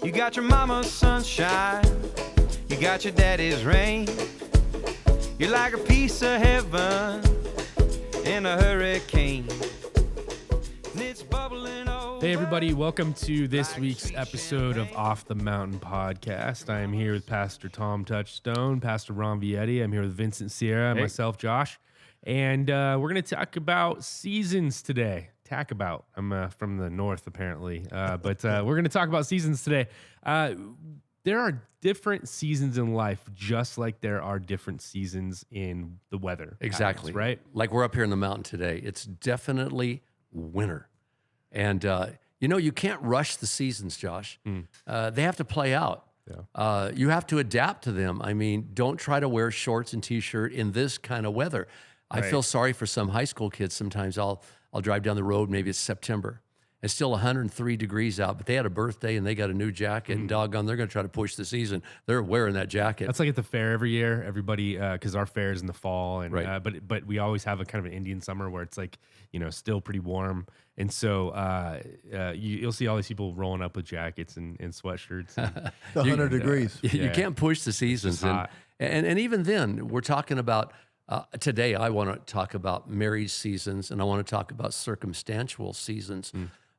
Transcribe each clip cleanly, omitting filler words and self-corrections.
You got your mama's sunshine, you got your daddy's rain. You're like a piece of heaven in a hurricane. And it's bubbling over. Hey everybody, welcome to this week's episode of Off the Mountain Podcast. I am here with Pastor Tom Touchstone, Pastor Ron Vietti. I'm here with Vincent Sierra, and myself, Josh. And we're going to talk about seasons today. I'm from the north, apparently. But we're going to talk about seasons today. There are different seasons in life, just like there are different seasons in the weather. Exactly. Patterns, right? Like we're up here in the mountain today. It's definitely winter. And, you can't rush the seasons, Josh. They have to play out. Yeah. You have to adapt to them. I mean, don't try to wear shorts and T-shirt in this kind of weather. I feel sorry for some high school kids. Sometimes I'll drive down the road, maybe it's September. It's still 103 degrees out, but they had a birthday and they got a new jacket, and doggone, they're going to try to push the season. They're wearing that jacket. That's like at the fair every year. Everybody, because our fair is in the fall, and Right. but we always have a kind of an Indian summer where it's like still pretty warm, and so you'll see all these people rolling up with jackets and sweatshirts. And, 100 degrees. You can't push the seasons. hot. And even then, we're talking about, today I want to talk about marriage seasons, and I want to talk about circumstantial seasons.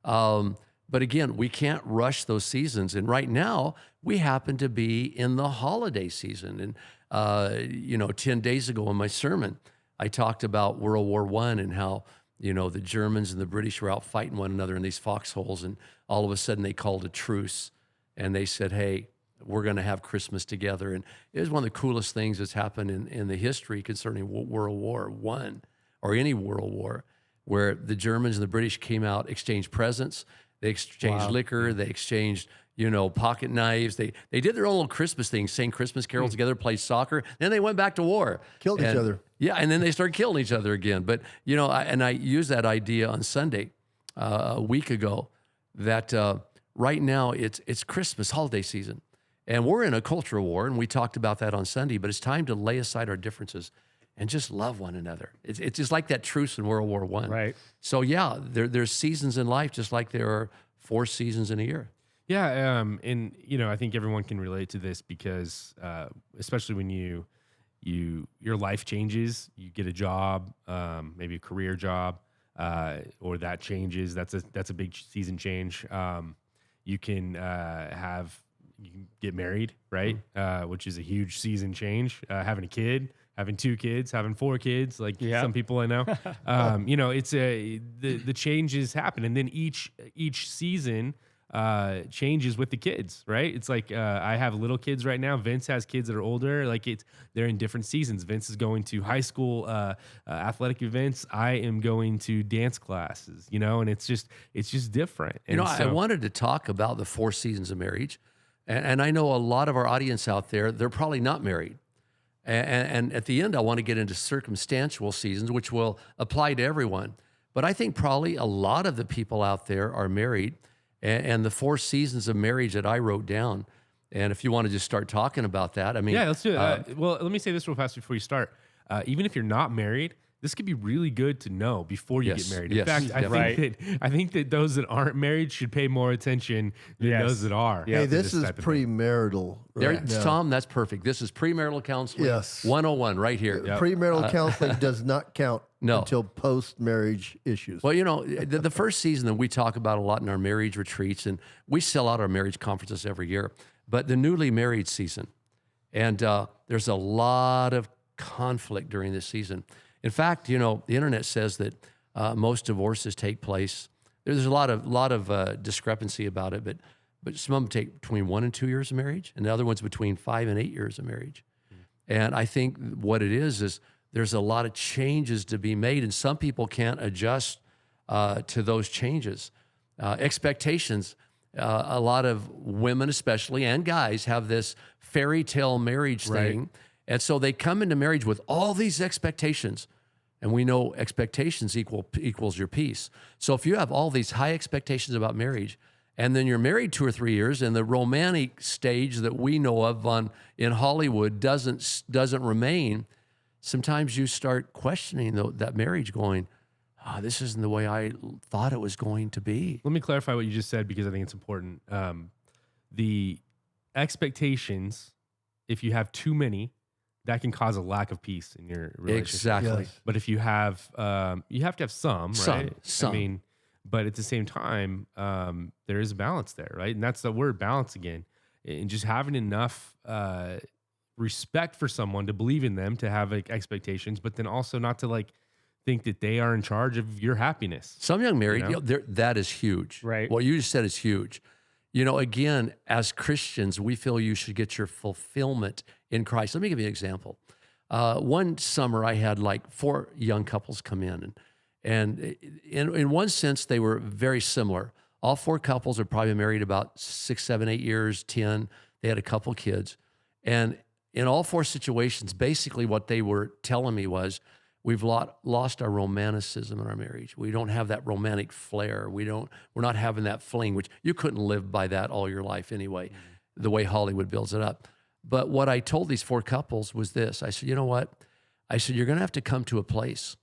But again, we can't rush those seasons. And right now, we happen to be in the holiday season. And, 10 days ago in my sermon, I talked about World War I and how, the Germans and the British were out fighting one another in these foxholes. And all of a sudden, they called a truce. And they said, hey, we're going to have Christmas together. And it was one of the coolest things that's happened in the history concerning World War I or any world war, where the Germans and the British came out, exchanged presents, they exchanged liquor, they exchanged, pocket knives. They did their own little Christmas thing, sang Christmas carols together, played soccer. Then they went back to war. Killed each other. Yeah, and then they started killing each other again. But, I used that idea on Sunday a week ago that right now it's Christmas, holiday season. And we're in a cultural war, and we talked about that on Sunday, but it's time to lay aside our differences and just love one another. It's just like that truce in World War I. Right. So, yeah, there's seasons in life just like there are 4 seasons in a year. Yeah, and I think everyone can relate to this because especially when your life changes, you get a job, maybe a career job, or that changes. That's a big season change. You can get married, right? Which is a huge season change. Having a kid, having 2 kids, having 4 kids, like some people I know. It's the changes happen, and then each season changes with the kids, right? It's like I have little kids right now. Vince has kids that are older. Like they're in different seasons. Vince is going to high school athletic events. I am going to dance classes. And it's just different. And I wanted to talk about the 4 seasons of marriage, and I know a lot of our audience out there, they're probably not married. And at the end, I want to get into circumstantial seasons, which will apply to everyone. But I think probably a lot of the people out there are married, and the 4 seasons of marriage that I wrote down. And if you want to just start talking about that, I mean, yeah, let's do it. Well, let me say this real fast before you start. Even if you're not married, this could be really good to know before you get married. In fact, I think that those that aren't married should pay more attention than those that are. Yeah. Hey, this is premarital. Right now. Tom, that's perfect. This is premarital counseling. Yes. 101 right here. Premarital counseling does not count until post-marriage issues. Well, the first season that we talk about a lot in our marriage retreats, and we sell out our marriage conferences every year, but the newly married season. And there's a lot of conflict during this season. In fact, the internet says that most divorces take place. There's a lot of discrepancy about it, but some of them take between 1 and 2 years of marriage, and the other ones between 5 and 8 years of marriage. And I think what it is there's a lot of changes to be made, and some people can't adjust to those changes. Expectations. A lot of women, especially, and guys have this fairy tale marriage thing, and so they come into marriage with all these expectations. And we know expectations equals your peace. So if you have all these high expectations about marriage, and then you're married 2 or 3 years, and the romantic stage that we know of in Hollywood doesn't remain, sometimes you start questioning that marriage, going, this isn't the way I thought it was going to be. Let me clarify what you just said, because I think it's important. the expectations, if you have too many, that can cause a lack of peace in your relationship. Exactly. Yes. But if you have to have some, right? Some. I mean, but at the same time, there is a balance there, right? And that's the word, balance, again. And just having enough respect for someone to believe in them, to have like expectations, but then also not to like think that they are in charge of your happiness. Some young married, You know? that is huge. Right. What you just said is huge. Again, as Christians, we feel you should get your fulfillment in Christ. Let me give you an example. One summer, I had like 4 young couples come in, and in one sense, they were very similar. All 4 couples are probably married about 6, 7, 8 years, 10. They had a couple kids. And in all 4 situations, basically what they were telling me was, we've lost our romanticism in our marriage. We don't have that romantic flair. We're not having that fling, which you couldn't live by that all your life anyway, the way Hollywood builds it up. But what I told these 4 couples was this. I said, you know what? I said, you're going to have to come to a place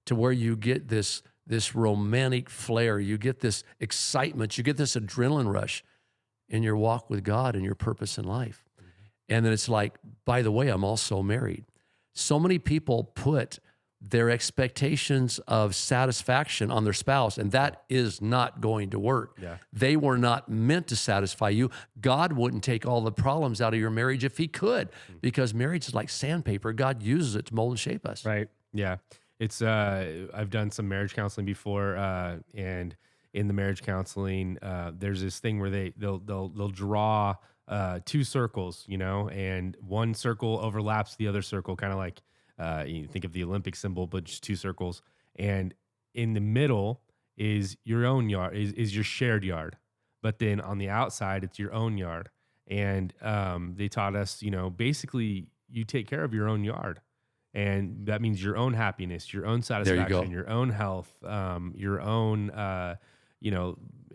to where you get this romantic flair. You get this excitement. You get this adrenaline rush in your walk with God and your purpose in life. And then it's like, by the way, I'm also married. So many people put their expectations of satisfaction on their spouse, and that is not going to work. Yeah. They were not meant to satisfy you. God wouldn't take all the problems out of your marriage if he could, because marriage is like sandpaper. God uses it to mold and shape us. Right. Yeah. It's I've done some marriage counseling before, and in the marriage counseling, there's this thing where they'll draw 2 circles, and one circle overlaps the other circle, kind of like you think of the Olympic symbol, but just 2 circles. And in the middle is your own yard, is your shared yard. But then on the outside, it's your own yard. And they taught us, basically you take care of your own yard. And that means your own happiness, your own satisfaction, your own health, your own,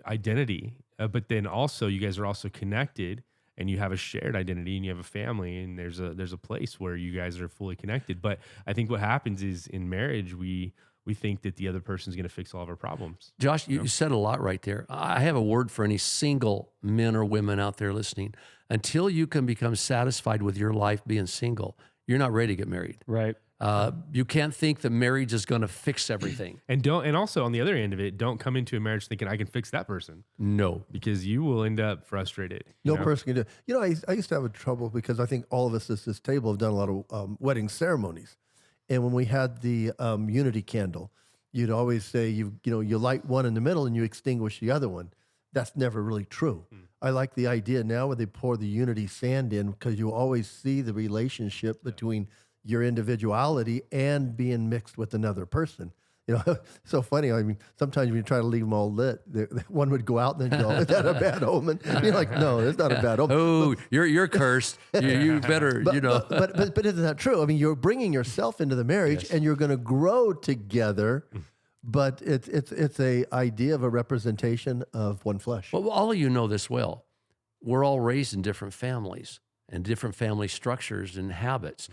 identity. But then also you guys are also connected, and you have a shared identity, and you have a family, and there's a place where you guys are fully connected. But I think what happens is in marriage, we think that the other person's going to fix all of our problems. Josh, you said a lot right there. I have a word for any single men or women out there listening. Until you can become satisfied with your life being single, you're not ready to get married. Right. You can't think that marriage is going to fix everything. And also on the other end of it, don't come into a marriage thinking I can fix that person, No. because you will end up frustrated. No you know? person can do. I used to have a trouble because I think all of us at this table have done a lot of wedding ceremonies, and when we had the unity candle, you'd always say you light one in the middle and you extinguish the other one. That's never really true. I like the idea now where they pour the unity sand in, because you always see the relationship between your individuality and being mixed with another person. So funny. I mean, sometimes when you try to leave them all lit, one would go out and then go, is that a bad omen? And you're like, no, it's not a bad omen. Oh, you're cursed. You better, But isn't that true? I mean, you're bringing yourself into the marriage, and you're going to grow together. But it's a idea of a representation of one flesh. Well, all of you know this well. We're all raised in different families and different family structures and habits.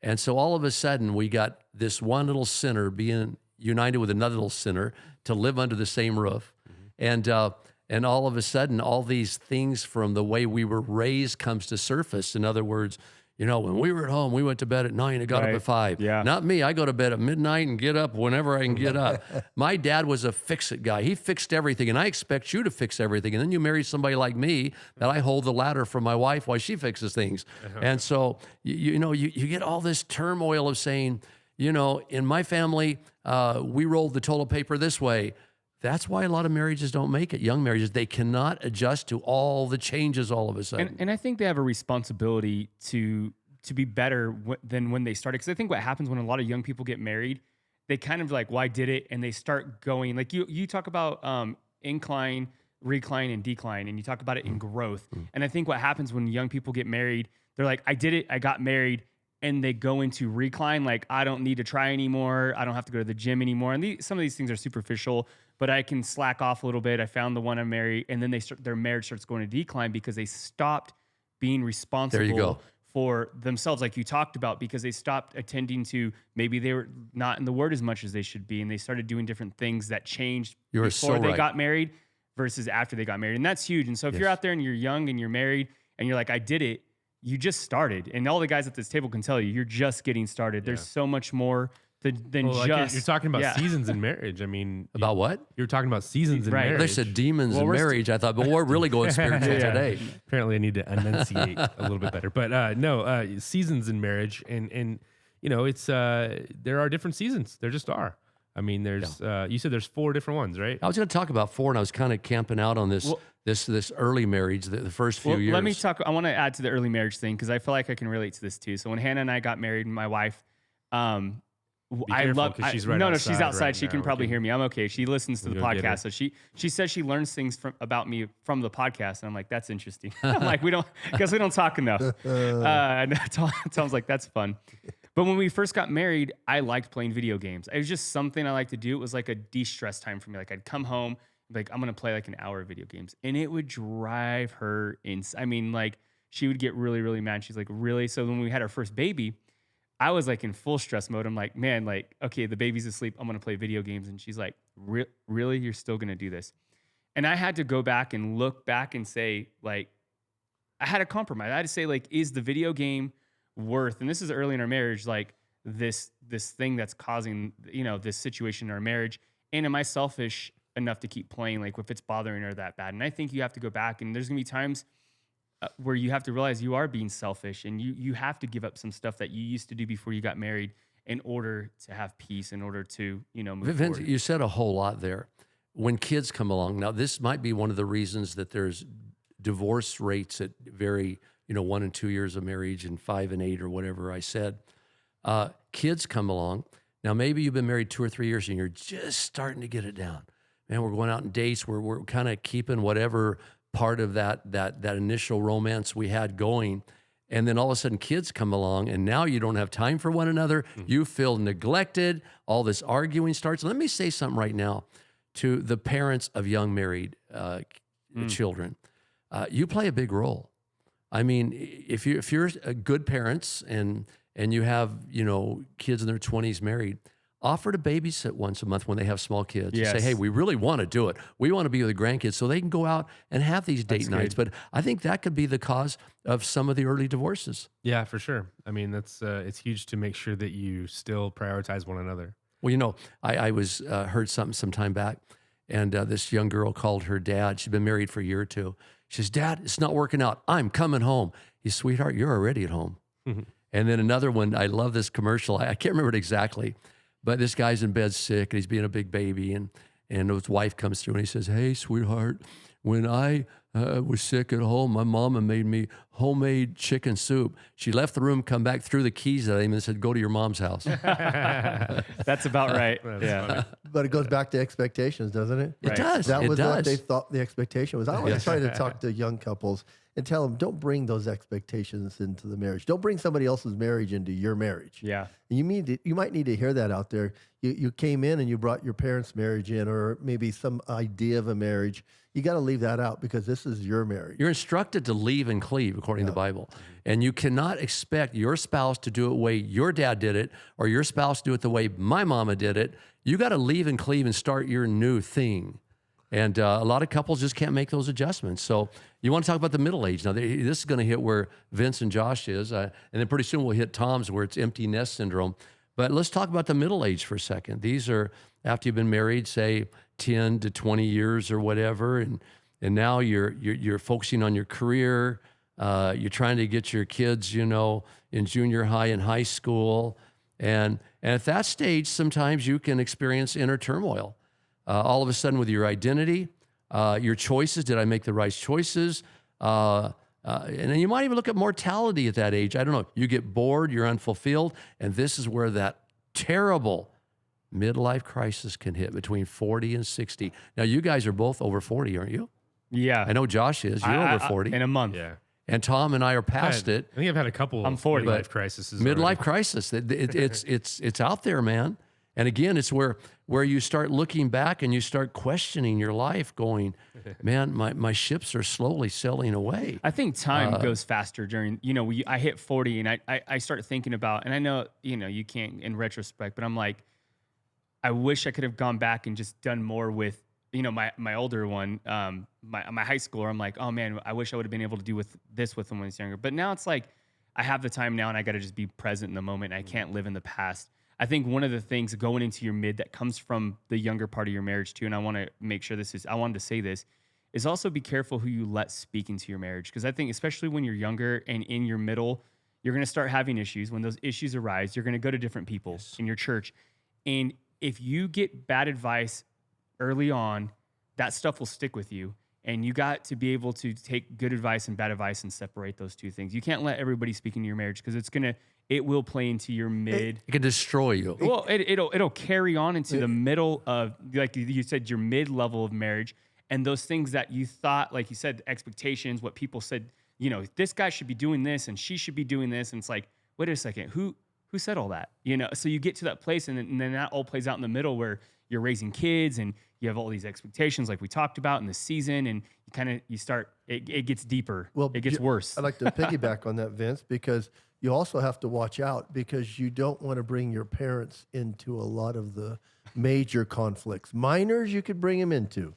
And so all of a sudden, we got this one little sinner being united with another little sinner to live under the same roof. And all of a sudden, all these things from the way we were raised comes to surface. In other words, when we were at home, we went to bed at 9 and got up at 5. Yeah. Not me. I go to bed at midnight and get up whenever I can get up. My dad was a fix-it guy. He fixed everything, and I expect you to fix everything. And then you marry somebody like me that I hold the ladder for my wife while she fixes things. And so, you get all this turmoil of saying, in my family, we rolled the toilet paper this way. That's why a lot of marriages don't make it. Young marriages, they cannot adjust to all the changes all of a sudden. And I think they have a responsibility to be better than when they started. Because I think what happens when a lot of young people get married, they kind of like, well, I did it. And they start going, like you talk about incline, recline, and decline. And you talk about it in growth. And I think what happens when young people get married, they're like, I did it, I got married. And they go into recline, like, I don't need to try anymore. I don't have to go to the gym anymore. And some of these things are superficial, but I can slack off a little bit. I found the one I marry, and then their marriage starts going to decline because they stopped being responsible for themselves, like you talked about, because they stopped attending to, maybe they were not in the Word as much as they should be, and they started doing different things that changed before they got married versus after they got married. And that's huge. And so if you're out there and you're young and you're married and you're like, I did it, you just started. And all the guys at this table can tell you, you're just getting started. There's so much more than Well, like just. you're talking about seasons in marriage. I mean, About what? you're talking about seasons in Right. marriage. They said demons Well, and we're marriage. I thought, but we're really going spiritual today. Apparently, I need to enunciate a little bit better. But no, seasons in marriage, and you know, it's there are different seasons. There just are. I mean, there's you said there's 4 different ones, right? I was going to talk about 4, and I was kind of camping out on this this early marriage, the first few years. Let me talk. I want to add to the early marriage thing because I feel like I can relate to this too. So when Hannah and I got married, my wife, I careful, love. 'cause she's right no, outside she's outside. right She can now. probably We can- hear me. I'm okay. She listens to the go get her. podcast, so she says she learns things about me from the podcast, and I'm like, that's interesting. I'm like, we don't talk enough. And Tom's like, that's fun. But when we first got married, I liked playing video games. It was just something I liked to do. It was like a de-stress time for me. Like I'd come home, like I'm gonna play like an hour of video games, and it would drive her insane. I mean, like she would get really, really mad. She's like, really? So when we had our first baby, I was like in full stress mode. I'm like, man, like, okay, the baby's asleep. I'm gonna play video games, and she's like, really? You're still gonna do this? And I had to go back and look back and say, like, I had a compromise. I had to say, like, is the video game worth, and this is early in our marriage, like this thing that's causing, you know, this situation in our marriage, and am I selfish enough to keep playing, like if it's bothering her that bad? And I think you have to go back, and there's gonna be times where you have to realize you are being selfish, and you have to give up some stuff that you used to do before you got married in order to have peace, in order to, you know, move Vince, forward. you said a whole lot there. When kids come along, now this might be one of the reasons that there's divorce rates at very, 1 and 2 years of marriage and 5 and 8 or whatever I said. Kids come along. Now, maybe you've been married 2 or 3 years and you're just starting to get it down. Man, we're going out on dates. We're kind of keeping whatever part of that initial romance we had going. And then all of a sudden kids come along and now you don't have time for one another. You feel neglected. All this arguing starts. Let me say something right now to the parents of young married children. You play a big role. I mean, if you're good parents and you have, kids in their 20s married, offer to babysit once a month when they have small kids. You say, Yes. hey, we really want to do it. We want to be with the grandkids so they can go out and have these date nights. But I think that could be the cause of some of the early divorces. Yeah, for sure. I mean, that's it's huge to make sure that you still prioritize one another. Well, I was heard something some time back, and this young girl called her dad. She'd been married for a year or two. She says, Dad, it's not working out. I'm coming home. He's, sweetheart, you're already at home. And then another one, I love this commercial. I can't remember it exactly, but this guy's in bed sick, and he's being a big baby, and his wife comes through, and he says, hey, sweetheart, when I was sick at home, my mama made me homemade chicken soup. She left the room, come back, threw the keys at him, and said, go to your mom's house. That's about right. Yeah. But it goes back to expectations, doesn't it? It does. That it was does. what they thought the expectation was. I always try to talk to young couples and tell them, don't bring those expectations into the marriage. Don't bring somebody else's marriage into your marriage. Yeah. You might need to hear that out there. You came in and you brought your parents' marriage in, or maybe some idea of a marriage. You got to leave that out because this is your marriage. You're instructed to leave and cleave, according to the Bible. And you cannot expect your spouse to do it the way your dad did it, or your spouse to do it the way my mama did it. You got to leave and cleave and start your new thing. And a lot of couples just can't make those adjustments. So you want to talk about the middle age. Now, this is going to hit where Vince and Josh is. And then pretty soon we'll hit Tom's, where it's empty nest syndrome. But let's talk about the middle age for a second. These are after you've been married, say 10 to 20 years or whatever, and now you're focusing on your career. You're trying to get your kids, in junior high and high school, and at that stage, sometimes you can experience inner turmoil. All of a sudden, with your identity, your choices. Did I make the right choices? And then you might even look at mortality at that age. I don't know. You get bored, you're unfulfilled, and this is where that terrible midlife crisis can hit between 40 and 60. Now, you guys are both over 40, aren't you? Yeah. I know Josh is. You're over 40. In a month. Yeah. And Tom and I are past it. I think I've had a couple. I'm 40. Midlife crises. Midlife already. crisis. It's out there, man. And again, it's where you start looking back and you start questioning your life, going, man, my ships are slowly sailing away. I think time goes faster during, I hit 40 and I start thinking about, and I know, you can't in retrospect, but I'm like, I wish I could have gone back and just done more with my older one, my high schooler, I'm like, oh man, I wish I would have been able to do with him when he's younger. But now it's like, I have the time now and I got to just be present in the moment. I can't live in the past. I think one of the things going into your mid that comes from the younger part of your marriage too, and I want to make sure I wanted to say this, is also be careful who you let speak into your marriage. Because I think especially when you're younger and in your middle, you're going to start having issues. When those issues arise, you're going to go to different people in your church. And if you get bad advice early on, that stuff will stick with you. And you got to be able to take good advice and bad advice and separate those two things. You can't let everybody speak into your marriage because it will play into your mid. It can destroy you. Well, it'll carry on into the middle of, like you said, your mid level of marriage. And those things that you thought, like you said, expectations, what people said, this guy should be doing this and she should be doing this. And it's like, wait a second, who said all that? So you get to that place and then that all plays out in the middle where you're raising kids and you have all these expectations like we talked about in the season, and it gets deeper. Well, it gets worse. I'd like to piggyback on that, Vince, because you also have to watch out because you don't want to bring your parents into a lot of the major conflicts. Minors, you could bring them into.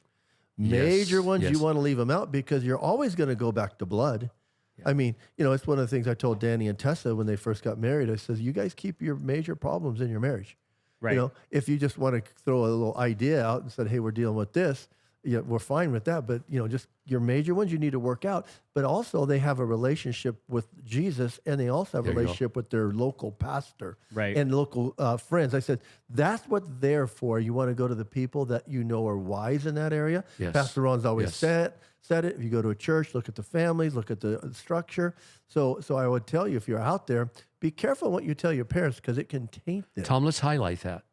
Major ones, you want to leave them out because you're always going to go back to blood. Yeah. I mean, it's one of the things I told Danny and Tessa when they first got married. I says, you guys keep your major problems in your marriage. Right. If you just want to throw a little idea out and said, hey, we're dealing with this, we're fine with that. But, just your major ones you need to work out. But also they have a relationship with Jesus and they also have a relationship with their local pastor and local friends. I said, that's what they're for. You want to go to the people that are wise in that area. Yes. Pastor Ron's always said it. If you go to a church, look at the families, look at the structure. So I would tell you, if you're out there, be careful what you tell your parents because it can taint them. Tom, let's highlight that.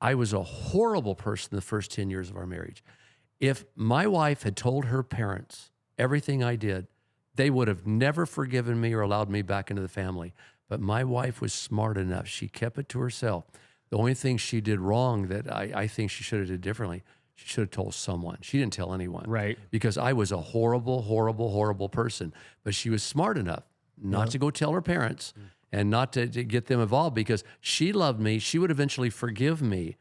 I was a horrible person the first 10 years of our marriage. If my wife had told her parents everything I did, they would have never forgiven me or allowed me back into the family. But my wife was smart enough. She kept it to herself. The only thing she did wrong that I think she should have did differently, she should have told someone. She didn't tell anyone. Right. Because I was a horrible, horrible, horrible person. But she was smart enough not to go tell her parents and not to get them involved because she loved me. She would eventually forgive me.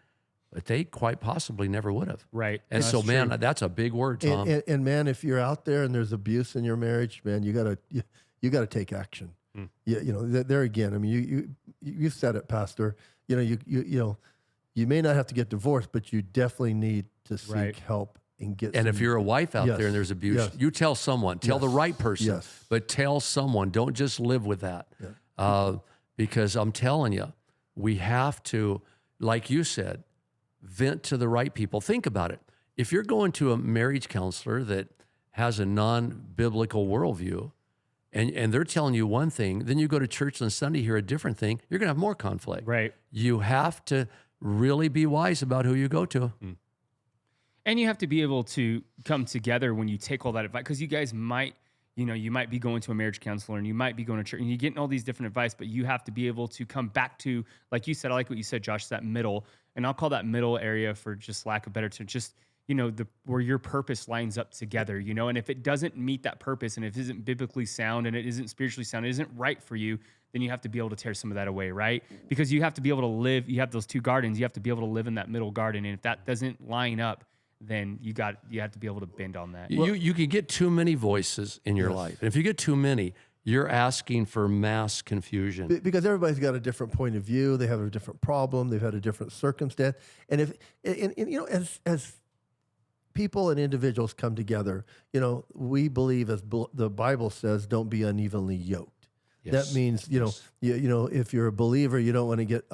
But they quite possibly never would have. Right. And so, man, that's a big word, Tom. And man, if you're out there and there's abuse in your marriage, man, you gotta take action. There again. I mean, you said it, Pastor. You may not have to get divorced, but you definitely need to seek help and get. And if you're a wife out there and there's abuse, you tell someone. Tell the right person. But tell someone. Don't just live with that. Because I'm telling you, we have to, like you said, vent to the right people. Think about it. If you're going to a marriage counselor that has a non-biblical worldview and they're telling you one thing, then you go to church on Sunday, hear a different thing, you're going to have more conflict. Right. You have to really be wise about who you go to. And you have to be able to come together when you take all that advice, because you guys might, you might be going to a marriage counselor and you might be going to church and you're getting all these different advice, but you have to be able to come back to, like you said, I like what you said, Josh, that middle. And I'll call that middle area, for just lack of better term, just, where your purpose lines up together, and if it doesn't meet that purpose and if it isn't biblically sound and it isn't spiritually sound, it isn't right for you, then you have to be able to tear some of that away, right? Because you have to be able to live, you have those two gardens, you have to be able to live in that middle garden. And if that doesn't line up, then you have to be able to bend on that. You can get too many voices in your life. And if you get too many, you're asking for mass confusion. Because everybody's got a different point of view. They have a different problem. They've had a different circumstance. And as people and individuals come together, we believe, as the Bible says, don't be unevenly yoked. Yes. That means, if you're a believer, you don't want to get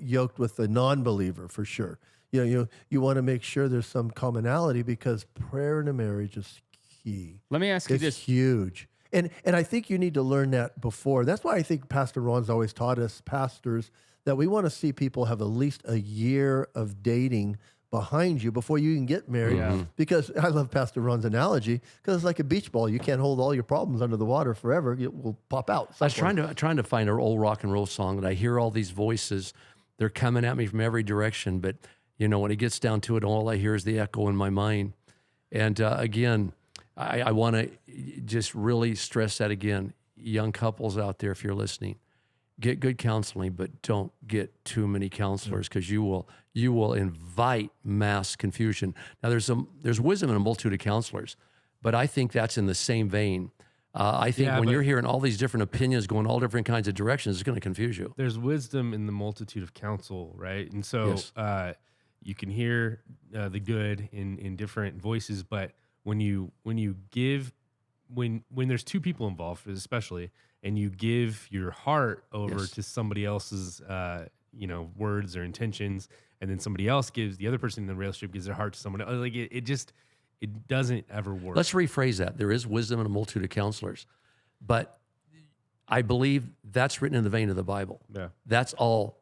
yoked with a non-believer, for sure. You want to make sure there's some commonality, because prayer in a marriage is key. Let me ask you this. It's huge. And I think you need to learn that before. That's why I think Pastor Ron's always taught us, pastors, that we want to see people have at least a year of dating behind you before you can get married. Yeah. Because I love Pastor Ron's analogy, because it's like a beach ball. You can't hold all your problems under the water forever. It will pop out. I was trying to find an old rock and roll song, and I hear all these voices. They're coming at me from every direction. But, when it gets down to it, all I hear is the echo in my mind. And again, I want to just really stress that again. Young couples out there, if you're listening, get good counseling, but don't get too many counselors because you will invite mass confusion. Now there's wisdom in a multitude of counselors, but I think that's in the same vein. I think when you're hearing all these different opinions going all different kinds of directions, it's going to confuse you. There's wisdom in the multitude of counsel, right? And so you can hear the good in different voices, but when there's two people involved, especially, and you give your heart over to somebody else's words or intentions, and then somebody else the other person in the relationship gives their heart to someone else, like it doesn't ever work. Let's rephrase that. There is wisdom in a multitude of counselors, but I believe that's written in the vein of the Bible. Yeah. That's all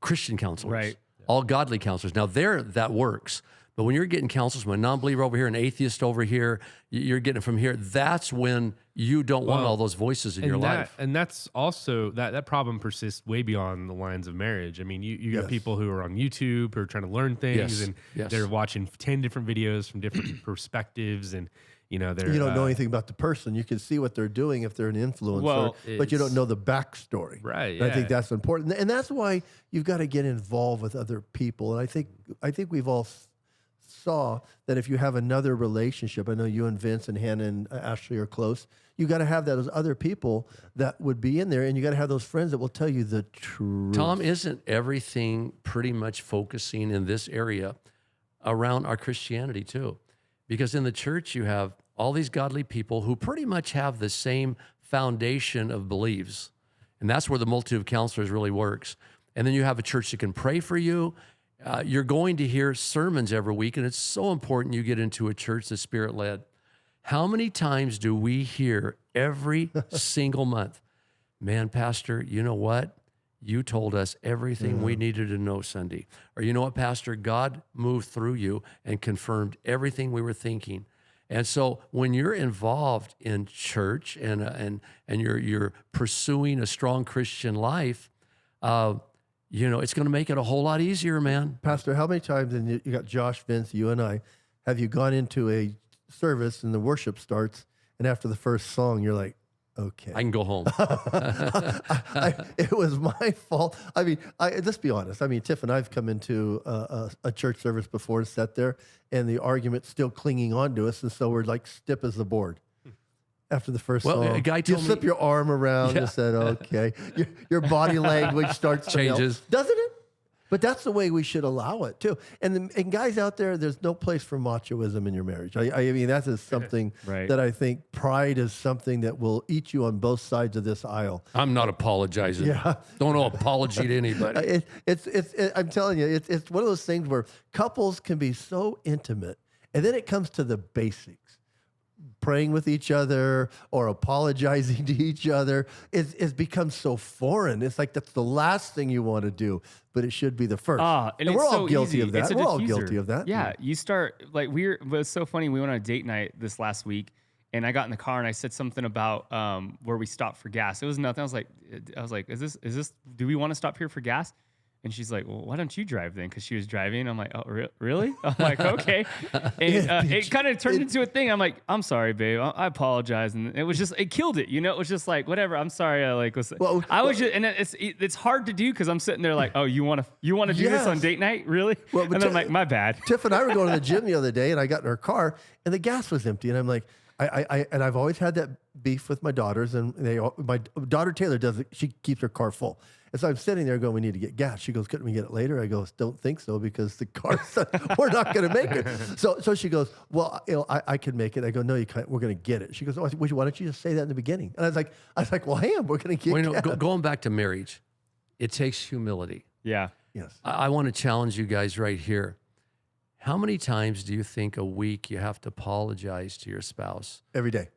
Christian counselors, Right. all godly counselors. Now that works, but when you're getting counsels from a non-believer over here, an atheist over here, you're getting it from here, that's when you don't want all those voices in your life. And that's also, that problem persists way beyond the lines of marriage. I mean, you got people who are on YouTube who are trying to learn things, and they're watching 10 different videos from different perspectives, and you don't know anything about the person. You can see what they're doing if they're an influencer, but you don't know the backstory. Right. And I think that's important, and that's why you've got to get involved with other people. And I think we've all saw that if you have another relationship, I know you and Vince and Hannah and Ashley are close. You got to have those other people that would be in there, and you got to have those friends that will tell you the truth. Tom, isn't everything pretty much focusing in this area around our Christianity too? Because in the church, you have all these godly people who pretty much have the same foundation of beliefs. And that's where the multitude of counselors really works. And then you have a church that can pray for you. You're going to hear sermons every week, and it's so important you get into a church that's Spirit-led. How many times do we hear every single month, man, Pastor, you know what? You told us everything we needed to know Sunday. Or you know what, Pastor? God moved through you and confirmed everything we were thinking. And so when you're involved in church and you're pursuing a strong Christian life, it's going to make it a whole lot easier, man. Pastor, how many times, and you got Josh, Vince, you and I, have you gone into a service and the worship starts, and after the first song, you're like, okay, I can go home. It was my fault. I mean, let's be honest. I mean, Tiff and I've come into a church service before and sat there, and the argument's still clinging on to us, and so we're like stiff as a board. After the first song, a guy you told slip me, your arm around and said, okay. Your body language starts to changes. Doesn't it? But that's the way we should allow it too. And guys out there, there's no place for machoism in your marriage. I mean, that is something Right. that I think pride is something that will eat you on both sides of this aisle. I'm not apologizing. Yeah. Don't owe apology to anybody. I'm telling you, it's one of those things where couples can be so intimate, and then it comes to the basics. Praying with each other or apologizing to each other, it's become so foreign. It's like that's the last thing you want to do, but it should be the first. And we're it's all so guilty easy. of that. It's a We're all diffuser. guilty of that. Yeah, you start like but it's so funny. We went on a date night this last week, and I got in the car and I said something about where we stopped for gas. It was nothing. I was like, is this? Do we want to stop here for gas? And she's like, well, why don't you drive then? Because she was driving. I'm like, oh, really? I'm like, okay. And it kind of turned into a thing. I'm like, I'm sorry, babe. I apologize. And it was just, it killed it. It was just like, whatever. I'm sorry. And it's hard to do because I'm sitting there like, oh, you want to do this on date night? Really? Well, but and then I'm like, my bad. Tiff and I were going to the gym the other day, and I got in her car, and the gas was empty. And I'm like, and I've always had that beef with my daughters, and my daughter Taylor does it. She keeps her car full. And so I'm sitting there going, we need to get gas. She goes, couldn't we get it later? I go, don't think so, because the car's, we're not going to make it. So she goes, well, I can make it. I go, no, you can't. We're going to get it. She goes, oh, why don't you just say that in the beginning? And I was like, well, I am. We're going to get gas. Going back to marriage, it takes humility. Yeah. Yes. I want to challenge you guys right here. How many times do you think a week you have to apologize to your spouse? Every day.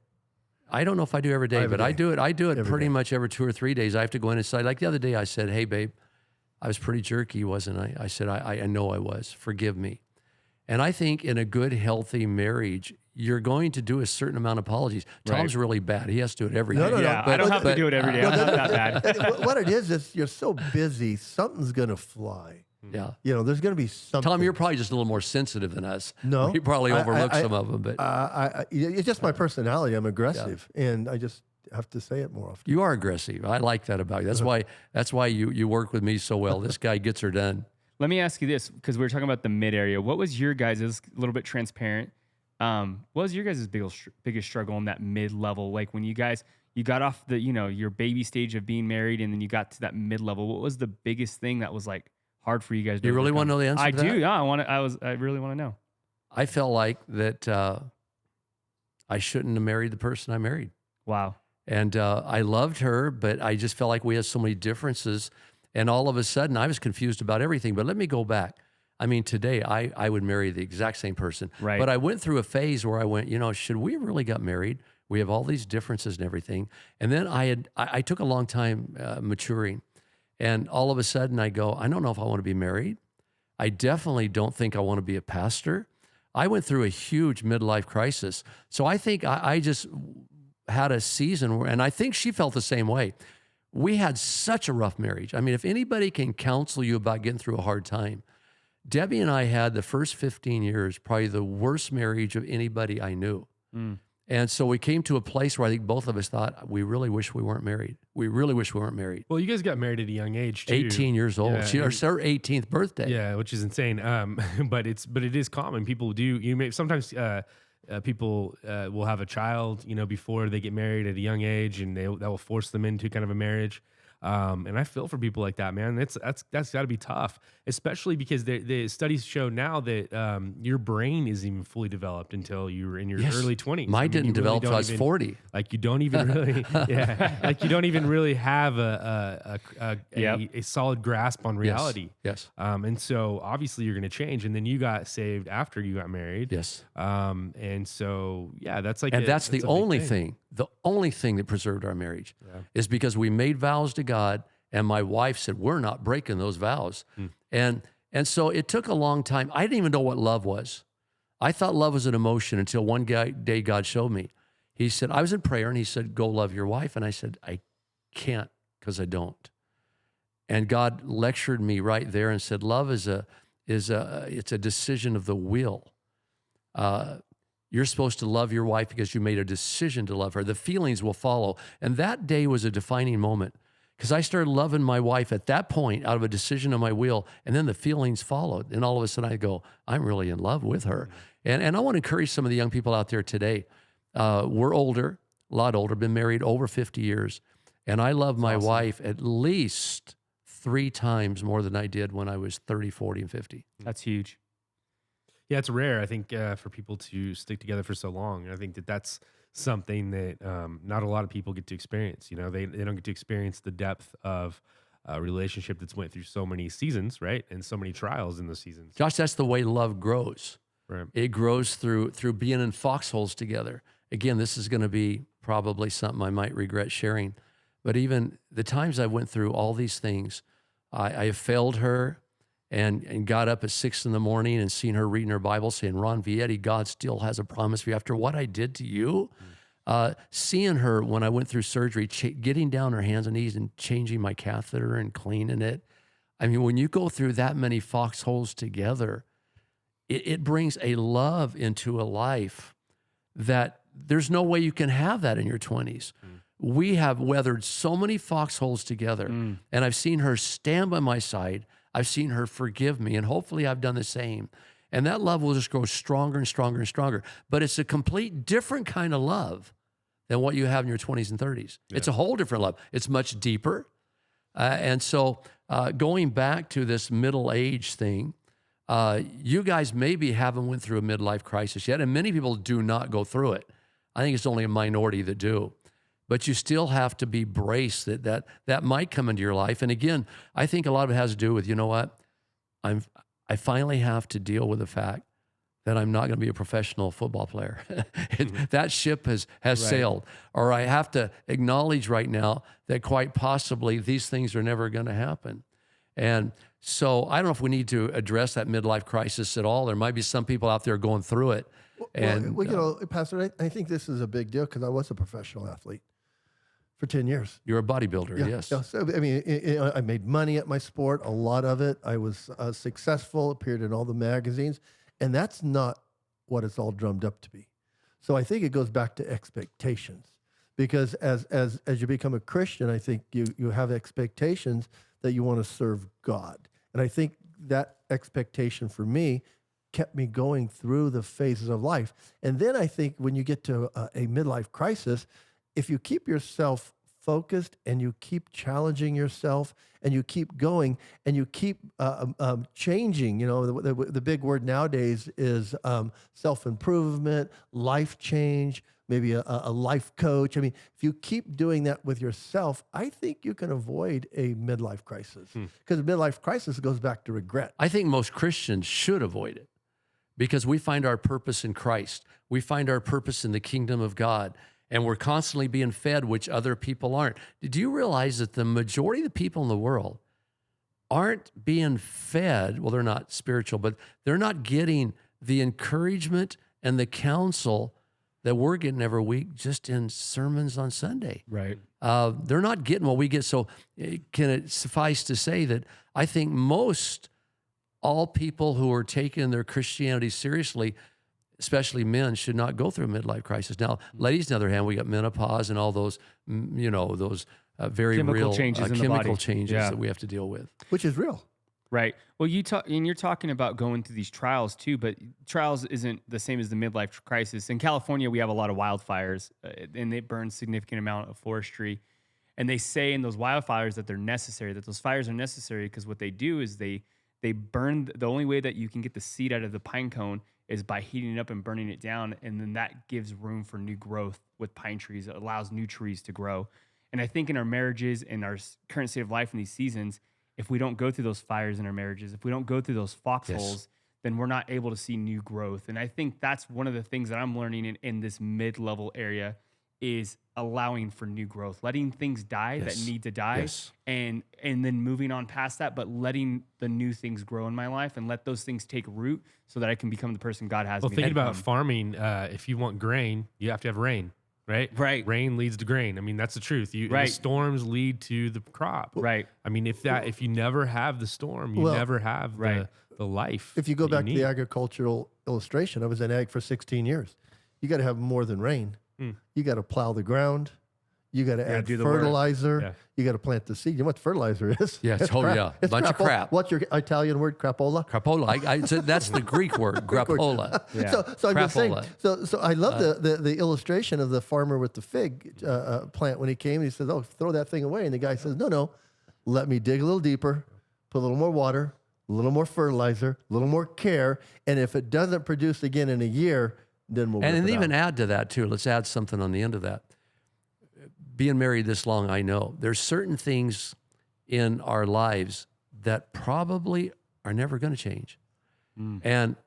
I don't know if I do every day, Every but I day. do it. I do it Every pretty day. much every 2 or 3 days. I have to go in and say, like the other day, I said, hey, babe, I was pretty jerky, wasn't I? I said, I know I was. Forgive me. And I think in a good, healthy marriage, you're going to do a certain amount of apologies. Tom's really bad. He has to do it every day. No, Yeah, I don't have to do it every day. I'm not that bad. What it is you're so busy, something's going to fly. Yeah. There's going to be something. Tom, you're probably just a little more sensitive than us. No. You probably overlook I- some of them, but it's just my personality. I'm aggressive, and I just have to say it more often. You are aggressive. I like that about you. That's why you work with me so well. This guy gets her done. Let me ask you this, because we were talking about the mid area. What was your guys' a little bit transparent? What was your guys' biggest struggle in that mid level? Like when you got off the, your baby stage of being married, and then you got to that mid level. What was the biggest thing that was like hard for you guys? You really want to know the answer? I to that? do. Yeah, I really want to know. I felt like that I shouldn't have married the person I married. Wow. And I loved her, but I just felt like we had so many differences. And all of a sudden, I was confused about everything. But let me go back. I mean, today, I would marry the exact same person. Right. But I went through a phase where I went, should we have really got married? We have all these differences and everything. And then I took a long time maturing. And all of a sudden, I go, I don't know if I want to be married. I definitely don't think I want to be a pastor. I went through a huge midlife crisis. So I think I just had a season where, and I think she felt the same way. We had such a rough marriage. I mean, if anybody can counsel you about getting through a hard time, Debbie and I had the first 15 years, probably the worst marriage of anybody I knew. And so we came to a place where I think both of us thought, we really wish we weren't married. We really wish we weren't married. Well, you guys got married at a young age, too. 18 years old. Yeah, It's her 18th birthday. Yeah, which is insane. But it is common. People do. Sometimes people will have a child, before they get married at a young age, and that will force them into kind of a marriage. And I feel for people like that, man. That's got to be tough, especially because the studies show now that your brain isn't even fully developed until you're in your early 20s. Mine didn't develop until I was 40. Like you don't even really, like you don't even really have a solid grasp on reality. Yes. And so obviously you're going to change. And then you got saved after you got married. Yes. And so that's like, that's the only thing. The only thing that preserved our marriage is because we made vows to God, and my wife said, we're not breaking those vows. And so it took a long time. I didn't even know what love was. I thought love was an emotion until one day God showed me. He said, I was in prayer, and he said, go love your wife. And I said, I can't, because I don't. And God lectured me right there and said, love it's a decision of the will. You're supposed to love your wife because you made a decision to love her. The feelings will follow. And that day was a defining moment, because I started loving my wife at that point out of a decision of my will, and then the feelings followed. And all of a sudden I go, I'm really in love with her. And I want to encourage some of the young people out there today. We're older, a lot older, been married over 50 years. And I love my wife at least 3 times more than I did when I was 30, 40, and 50. That's huge. Yeah, it's rare, I think, for people to stick together for so long. I think that's something that not a lot of people get to experience. They don't get to experience the depth of a relationship that's went through so many seasons, right? And so many trials in the seasons. Josh, that's the way love grows. Right. It grows through being in foxholes together. Again, this is going to be probably something I might regret sharing. But even the times I went through all these things, I have failed her, and got up at 6 a.m. and seen her reading her Bible saying, Ron Vietti, God still has a promise for you after what I did to you. Seeing her when I went through surgery, getting down her hands and knees and changing my catheter and cleaning it. I mean, when you go through that many foxholes together, it brings a love into a life that there's no way you can have that in your 20s. We have weathered so many foxholes together, and I've seen her stand by my side. I've seen her forgive me, and hopefully I've done the same. And that love will just grow stronger and stronger and stronger. But it's a complete different kind of love than what you have in your 20s and 30s. Yeah. It's a whole different love. It's much deeper. And so going back to this middle age thing, you guys maybe haven't went through a midlife crisis yet, and many people do not go through it. I think it's only a minority that do. But you still have to be braced that might come into your life. And again, I think a lot of it has to do with, you know what? I finally have to deal with the fact that I'm not going to be a professional football player. That ship has sailed. Or I have to acknowledge right now that quite possibly these things are never going to happen. And so I don't know if we need to address that midlife crisis at all. There might be some people out there going through it. Well, Pastor, I think this is a big deal because I was a professional athlete for 10 years. You're a bodybuilder, yes. Yeah. So, I mean, I made money at my sport, a lot of it. I was successful, appeared in all the magazines, and that's not what it's all drummed up to be. So I think it goes back to expectations. because as you become a Christian, I think you have expectations that you want to serve God. And I think that expectation for me kept me going through the phases of life. And then I think when you get to a midlife crisis, if you keep yourself focused and you keep challenging yourself and you keep going and you keep changing, the big word nowadays is self-improvement, life change, maybe a life coach. I mean, if you keep doing that with yourself, I think you can avoid a midlife crisis, because a midlife crisis goes back to regret. I think most Christians should avoid it because we find our purpose in Christ. We find our purpose in the kingdom of God, and we're constantly being fed, which other people aren't. Did you realize that the majority of the people in the world aren't being fed? Well, they're not spiritual, but they're not getting the encouragement and the counsel that we're getting every week just in sermons on Sunday. Right. They're not getting what we get. So can it suffice to say that I think all people who are taking their Christianity seriously, especially men, should not go through a midlife crisis. Now, ladies, on the other hand, we got menopause and all those, those very Chemical real changes in the chemical body. changes Yeah. that we have to deal with. Which is real. Right. Well, you're talking about going through these trials too, but trials isn't the same as the midlife crisis. In California, we have a lot of wildfires, and it burns significant amount of forestry. And they say in those wildfires that they're necessary, that those fires are necessary because what they do is they burn. The only way that you can get the seed out of the pine cone is by heating it up and burning it down, and then that gives room for new growth with pine trees. It allows new trees to grow. And I think in our marriages, in our current state of life in these seasons, if we don't go through those fires in our marriages, if we don't go through those foxholes, then we're not able to see new growth. And I think that's one of the things that I'm learning in this mid-level area is allowing for new growth, letting things die that need to die, and then moving on past that, but letting the new things grow in my life and let those things take root so that I can become the person God has me to thinking about become. farming, if you want grain, you have to have rain. Right? Right. Rain leads to grain. I mean, that's the truth. The storms lead to the crop. Right. I mean, if you never have the storm, you never have the life. If you go that back to the agricultural illustration, I was in ag for 16 years. You got to have more than rain. You got to plow the ground. You got to add do the work. fertilizer. Yeah. You got to plant the seed. You know what fertilizer is? Yeah, It's bunch of crap. What's your Italian word? Crapola? Crapola. So that's the Greek word, grapola. Yeah. So I'm just saying. Crapola. So I love the illustration of the farmer with the fig plant when he came. He says, "Oh, throw that thing away." And the guy says, "No, let me dig a little deeper, put a little more water, a little more fertilizer, a little more care, and if it doesn't produce again in a year, then we'll." And rip it even out." add to that too. Let's add something on the end of that. Being married this long, I know there's certain things in our lives that probably are never going to change. And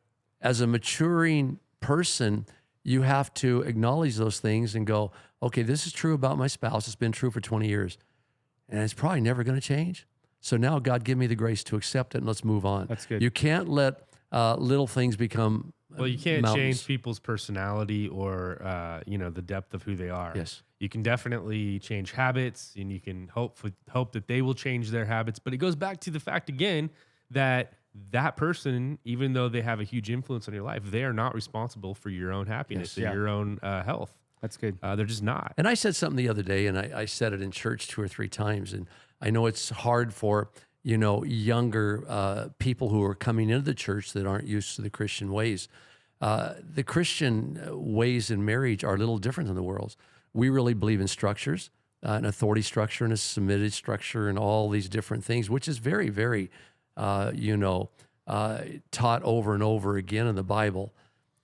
as a maturing person, you have to acknowledge those things and go, okay, this is true about my spouse. It's been true for 20 years. And it's probably never going to change. So now, God, give me the grace to accept it and let's move on. That's good. You can't let little things become Well, you can't mountains. change people's personality or the depth of who they are. Yes. You can definitely change habits, and you can hope that they will change their habits. But it goes back to the fact again that person, even though they have a huge influence on your life, they are not responsible for your own happiness or your own health. That's good. They're just not. And I said something the other day, and I said it in church 2 or 3 times, and I know it's hard for younger people who are coming into the church that aren't used to the Christian ways. The Christian ways in marriage are a little different than the world's. We really believe in structures, an authority structure and a submitted structure and all these different things, which is very, very, taught over and over again in the Bible.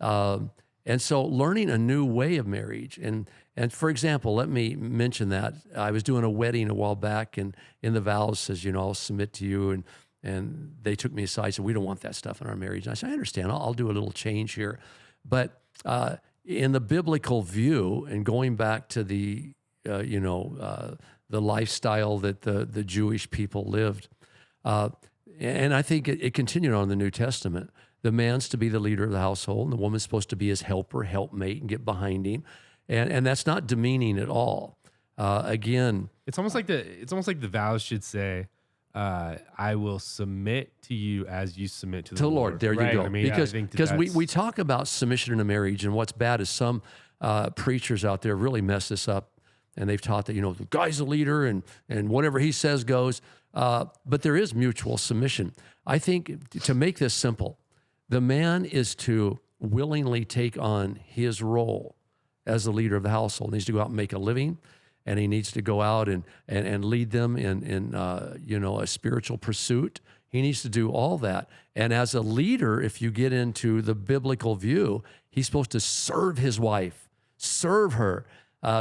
And so learning a new way of marriage. And for example, let me mention that. I was doing a wedding a while back, and in the vows says, I'll submit to you. And they took me aside and said, we don't want that stuff in our marriage. And I said, I understand. I'll do a little change here. But in the biblical view, and going back to the lifestyle that the Jewish people lived, and I think it continued on in the New Testament. The man's to be the leader of the household, and the woman's supposed to be his helper, helpmate, and get behind him. And that's not demeaning at all. Again, It's almost like the vows should say, I will submit to you as you submit to the Lord. There you Right. go. I mean, I because think we talk about submission in a marriage, and what's bad is some preachers out there really mess this up. and they've taught that, the guy's a leader and whatever he says goes. But there is mutual submission. I think to make this simple, the man is to willingly take on his role as the leader of the household. He needs to go out and make a living, and he needs to go out and lead them in a spiritual pursuit. He needs to do all that. And as a leader, if you get into the biblical view, he's supposed to serve his wife, serve her,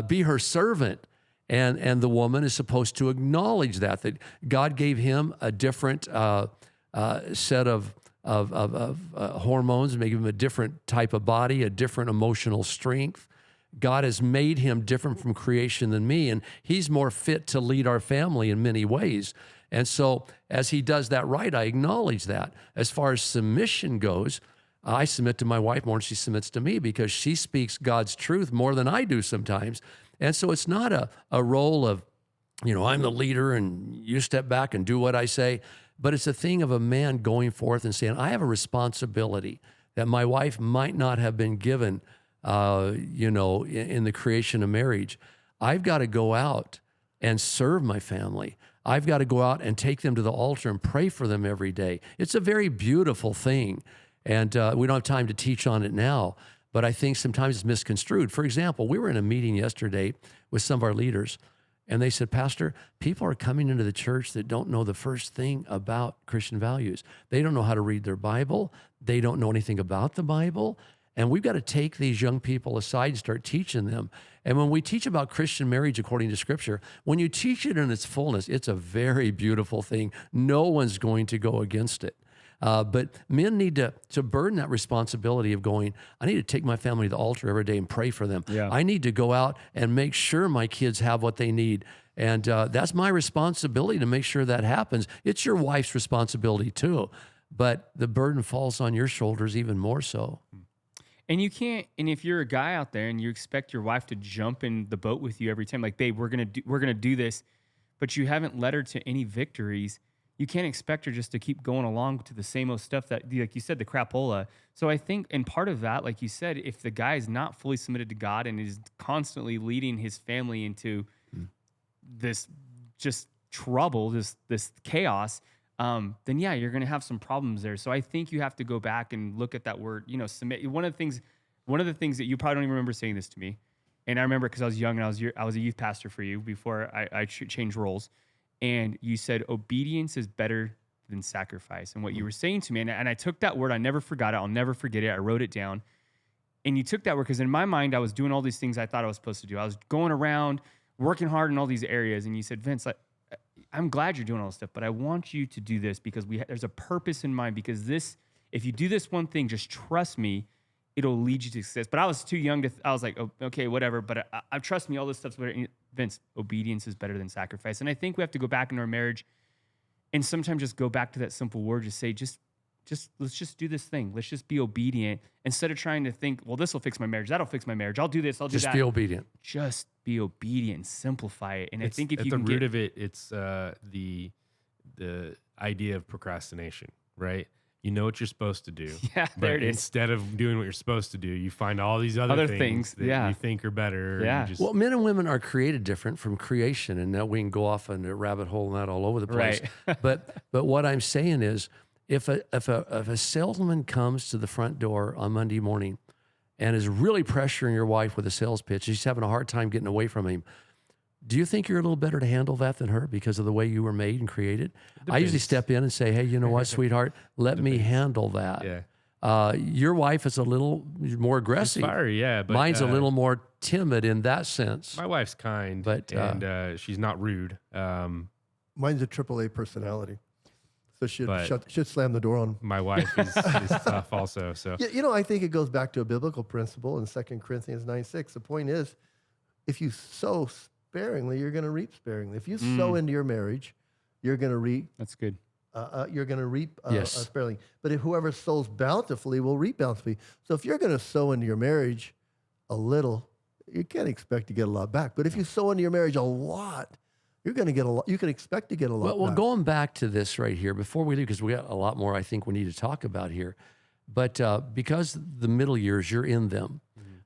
be her servant. And the woman is supposed to acknowledge that God gave him a different set of hormones, make him a different type of body, a different emotional strength. God has made him different from creation than me, and he's more fit to lead our family in many ways. And so as he does that right, I acknowledge that. As far as submission goes, I submit to my wife more than she submits to me because she speaks God's truth more than I do sometimes. And so it's not a role of, I'm the leader and you step back and do what I say, but it's a thing of a man going forth and saying, I have a responsibility that my wife might not have been given, in the creation of marriage. I've got to go out and serve my family. I've got to go out and take them to the altar and pray for them every day. It's a very beautiful thing. And we don't have time to teach on it now, but I think sometimes it's misconstrued. For example, we were in a meeting yesterday with some of our leaders, and they said, Pastor, people are coming into the church that don't know the first thing about Christian values. They don't know how to read their Bible. They don't know anything about the Bible. And we've got to take these young people aside and start teaching them. And when we teach about Christian marriage according to Scripture, when you teach it in its fullness, it's a very beautiful thing. No one's going to go against it. But men need to burden that responsibility of going, I need to take my family to the altar every day and pray for them. Yeah. I need to go out and make sure my kids have what they need. And that's my responsibility to make sure that happens. It's your wife's responsibility too. But the burden falls on your shoulders even more so. And you can't. And if you're a guy out there and you expect your wife to jump in the boat with you every time, like, babe, we're gonna do this, but you haven't led her to any victories, you can't expect her just to keep going along to the same old stuff that, like you said, the crapola. So I think, and part of that, like you said, if the guy is not fully submitted to God and is constantly leading his family into this just trouble, this chaos, then yeah, you're going to have some problems there. So I think you have to go back and look at that word, submit. One of the things that you probably don't even remember saying this to me, and I remember because I was young and I was a youth pastor for you before I changed roles, and you said obedience is better than sacrifice. And what you were saying to me, and I took that word, I never forgot it, I'll never forget it. I wrote it down, and you took that word because in my mind I was doing all these things I thought I was supposed to do. I was going around working hard in all these areas, and you said, Vince, I'm glad you're doing all this stuff, but I want you to do this because there's a purpose in mind, because if you do this one thing, just trust me, it'll lead you to success. But I was too young I was like, oh, okay, whatever. But I trust me, all this stuff's better. Vince, obedience is better than sacrifice. And I think we have to go back in our marriage and sometimes just go back to that simple word, just say, let's just do this thing. Let's just be obedient instead of trying to think, well, this will fix my marriage. That'll fix my marriage. I'll do this. I'll do that. Just be obedient. Just be obedient and simplify it. And I think if at you the can root get of it, it's the idea of procrastination, right? You know what you're supposed to do. Yeah, but there it is. Instead of doing what you're supposed to do, you find all these other things that yeah. you think are better. Yeah. You just, Well, men and women are created different from creation, and now we can go off on a rabbit hole and that all over the place. Right. but what I'm saying is, if a salesman comes to the front door on Monday morning and is really pressuring your wife with a sales pitch, she's having a hard time getting away from him, do you think you're a little better to handle that than her because of the way you were made and created? I usually step in and say, hey, you know what, sweetheart, let me handle that. yeah. Your wife is a little more She's aggressive. fiery, yeah. But, Mine's a little more timid in that sense. My wife's kind, But, and she's not rude. Mine's a AAA personality. So But- she'd slam the door on. My wife is tough also. So Yeah, I think it goes back to a biblical principle in 2 Corinthians 9:6. The point is, if you sow sparingly, you're going to reap sparingly. If you sow into your marriage, you're going to reap. That's good. You're going to reap Yes. sparingly. But if whoever sows bountifully will reap bountifully. So if you're going to sow into your marriage a little, you can't expect to get a lot back. But if you sow into your marriage a lot, you're going to get a lot. You can expect to get a lot. Well, back. going back to this right here, before we leave, because we got a lot more I think we need to talk about here. But because the middle years, you're in them.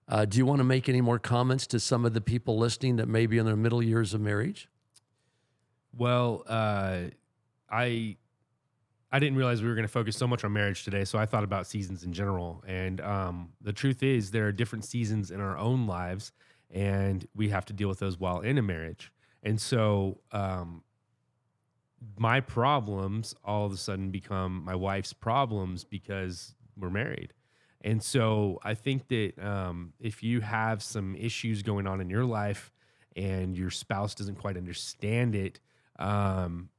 Do you want to make any more comments to some of the people listening that may be in their middle years of marriage? Well, I didn't realize we were going to focus so much on marriage today, so I thought about seasons in general. And the truth is, there are different seasons in our own lives, and we have to deal with those while in a marriage. And so my problems all of a sudden become my wife's problems because we're married. And so I think that if you have some issues going on in your life and your spouse doesn't quite understand it,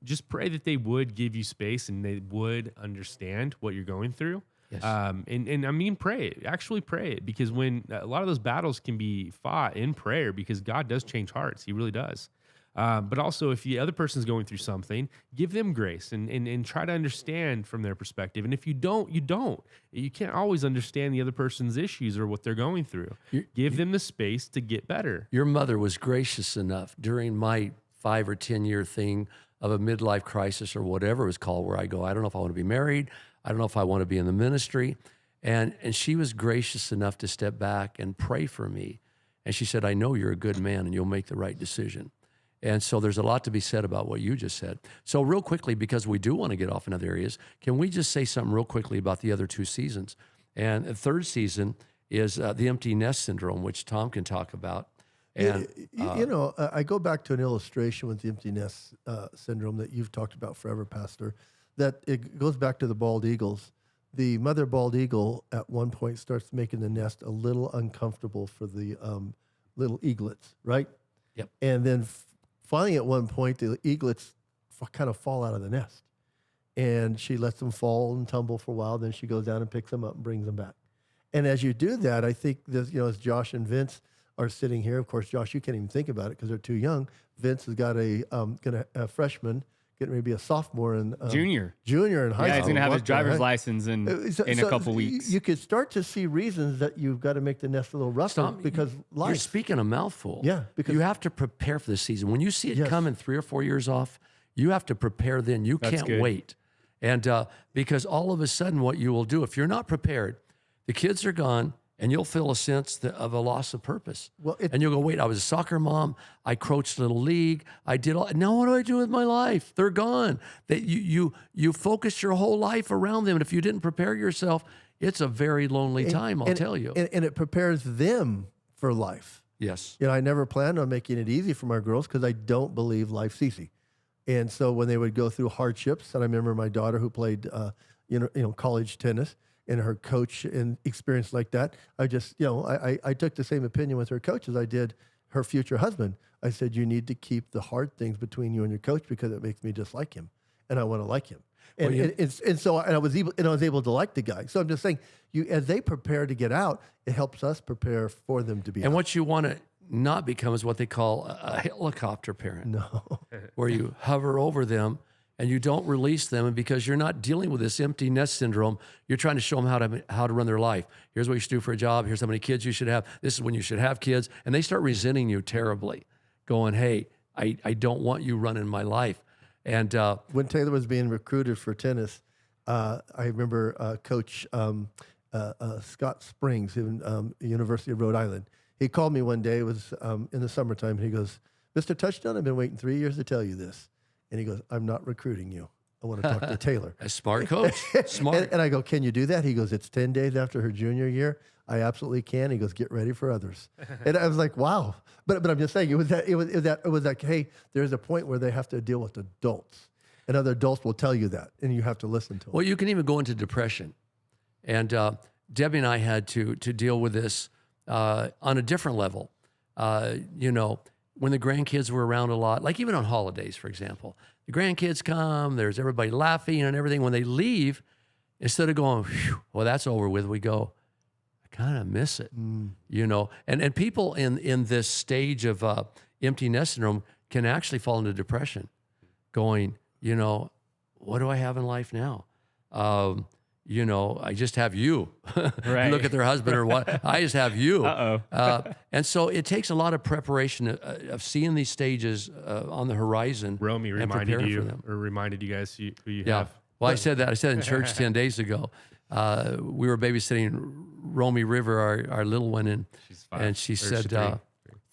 just pray that they would give you space and they would understand what you're going through. Yes. And I mean, pray it. Actually pray it, because when a lot of those battles can be fought in prayer, because God does change hearts. He really does. But also, if the other person's going through something, give them grace and try to understand from their perspective. And if you don't, you don't. You can't always understand the other person's issues or what they're going through. Give them the space to get better. Your mother was gracious enough during my 5 or 10 year thing of a midlife crisis or whatever it was called, where I go, I don't know if I want to be married. I don't know if I want to be in the ministry. And she was gracious enough to step back and pray for me. And she said, I know you're a good man and you'll make the right decision. And so there's a lot to be said about what you just said. So real quickly, because we do want to get off in other areas, can we just say something real quickly about the other 2 seasons? And the third season is the empty nest syndrome, which Tom can talk about. And I go back to an illustration with the empty nest syndrome that you've talked about forever, Pastor, that it goes back to the bald eagles. The mother bald eagle at one point starts making the nest a little uncomfortable for the little eaglets, right? Yep. And then finally at one point, the eaglets kind of fall out of the nest. And she lets them fall and tumble for a while. Then she goes down and picks them up and brings them back. And as you do that, I think this, as Josh and Vince are sitting here. Of course, Josh, you can't even think about it because they're too young. Vince has got a freshman, getting ready to be a sophomore and Junior in high school. Yeah, he's gonna have his What the driver's heck? license in a couple weeks. You could start to see reasons that you've got to make the nest a little rougher Stop. because You're life. speaking a mouthful. Yeah, because- you have to prepare for this season. When you see it Yes. coming 3 or 4 years off, you have to prepare then. You That's can't good. wait. And because all of a sudden what you will do, if you're not prepared, the kids are gone and you'll feel a sense of a loss of purpose. Well, and you'll go, wait, I was a soccer mom. I coached Little League. I did all, now what do I do with my life? They're gone. That you focused your whole life around them. And if you didn't prepare yourself, it's a very lonely time, I'll tell you. And it prepares them for life. Yes. I never planned on making it easy for my girls because I don't believe life's easy. And so when they would go through hardships, and I remember my daughter who played, college tennis, and her coach and experience like that, I just, I took the same opinion with her coach as I did her future husband. I said, you need to keep the hard things between you and your coach because it makes me dislike him, and I want to like him. And, I was able to like the guy. So I'm just saying, as they prepare to get out, it helps us prepare for them to be And out. what you want to not become is what they call a helicopter parent. No. Where you hover over them and you don't release them. And because you're not dealing with this empty nest syndrome, you're trying to show them how to run their life. Here's what you should do for a job. Here's how many kids you should have. This is when you should have kids. And they start resenting you terribly, going, hey, I don't want you running my life. And When Taylor was being recruited for tennis, I remember Coach Scott Springs in University of Rhode Island. He called me one day. It was in the summertime. And he goes, Mr. Touchdown, I've been waiting 3 years to tell you this. And he goes, I'm not recruiting you. I want to talk to Taylor. a smart coach, smart. And I go, can you do that? He goes, it's 10 days after her junior year. I absolutely can. He goes, get ready for others. And I was like, wow. But I'm just saying, it was like, hey, there's a point where they have to deal with adults. And other adults will tell you that. And you have to listen to them. Well, you can even go into depression. And Debbie and I had to deal with this on a different level. When the grandkids were around a lot, like even on holidays, for example, the grandkids come, there's everybody laughing and everything. When they leave, instead of going, well, that's over with, we go, I kind of miss it, And people in this stage of empty nest syndrome can actually fall into depression, going, what do I have in life now? I just have you. Right. Look at their husband or what. I just have you. And so it takes a lot of preparation of seeing these stages on the horizon. Romy and reminded preparing for you them. or reminded you guys who you Yeah. have. Well, I said that. I said in church 10 days ago. We were babysitting Romy River, our little one, and She's 5. and she Or said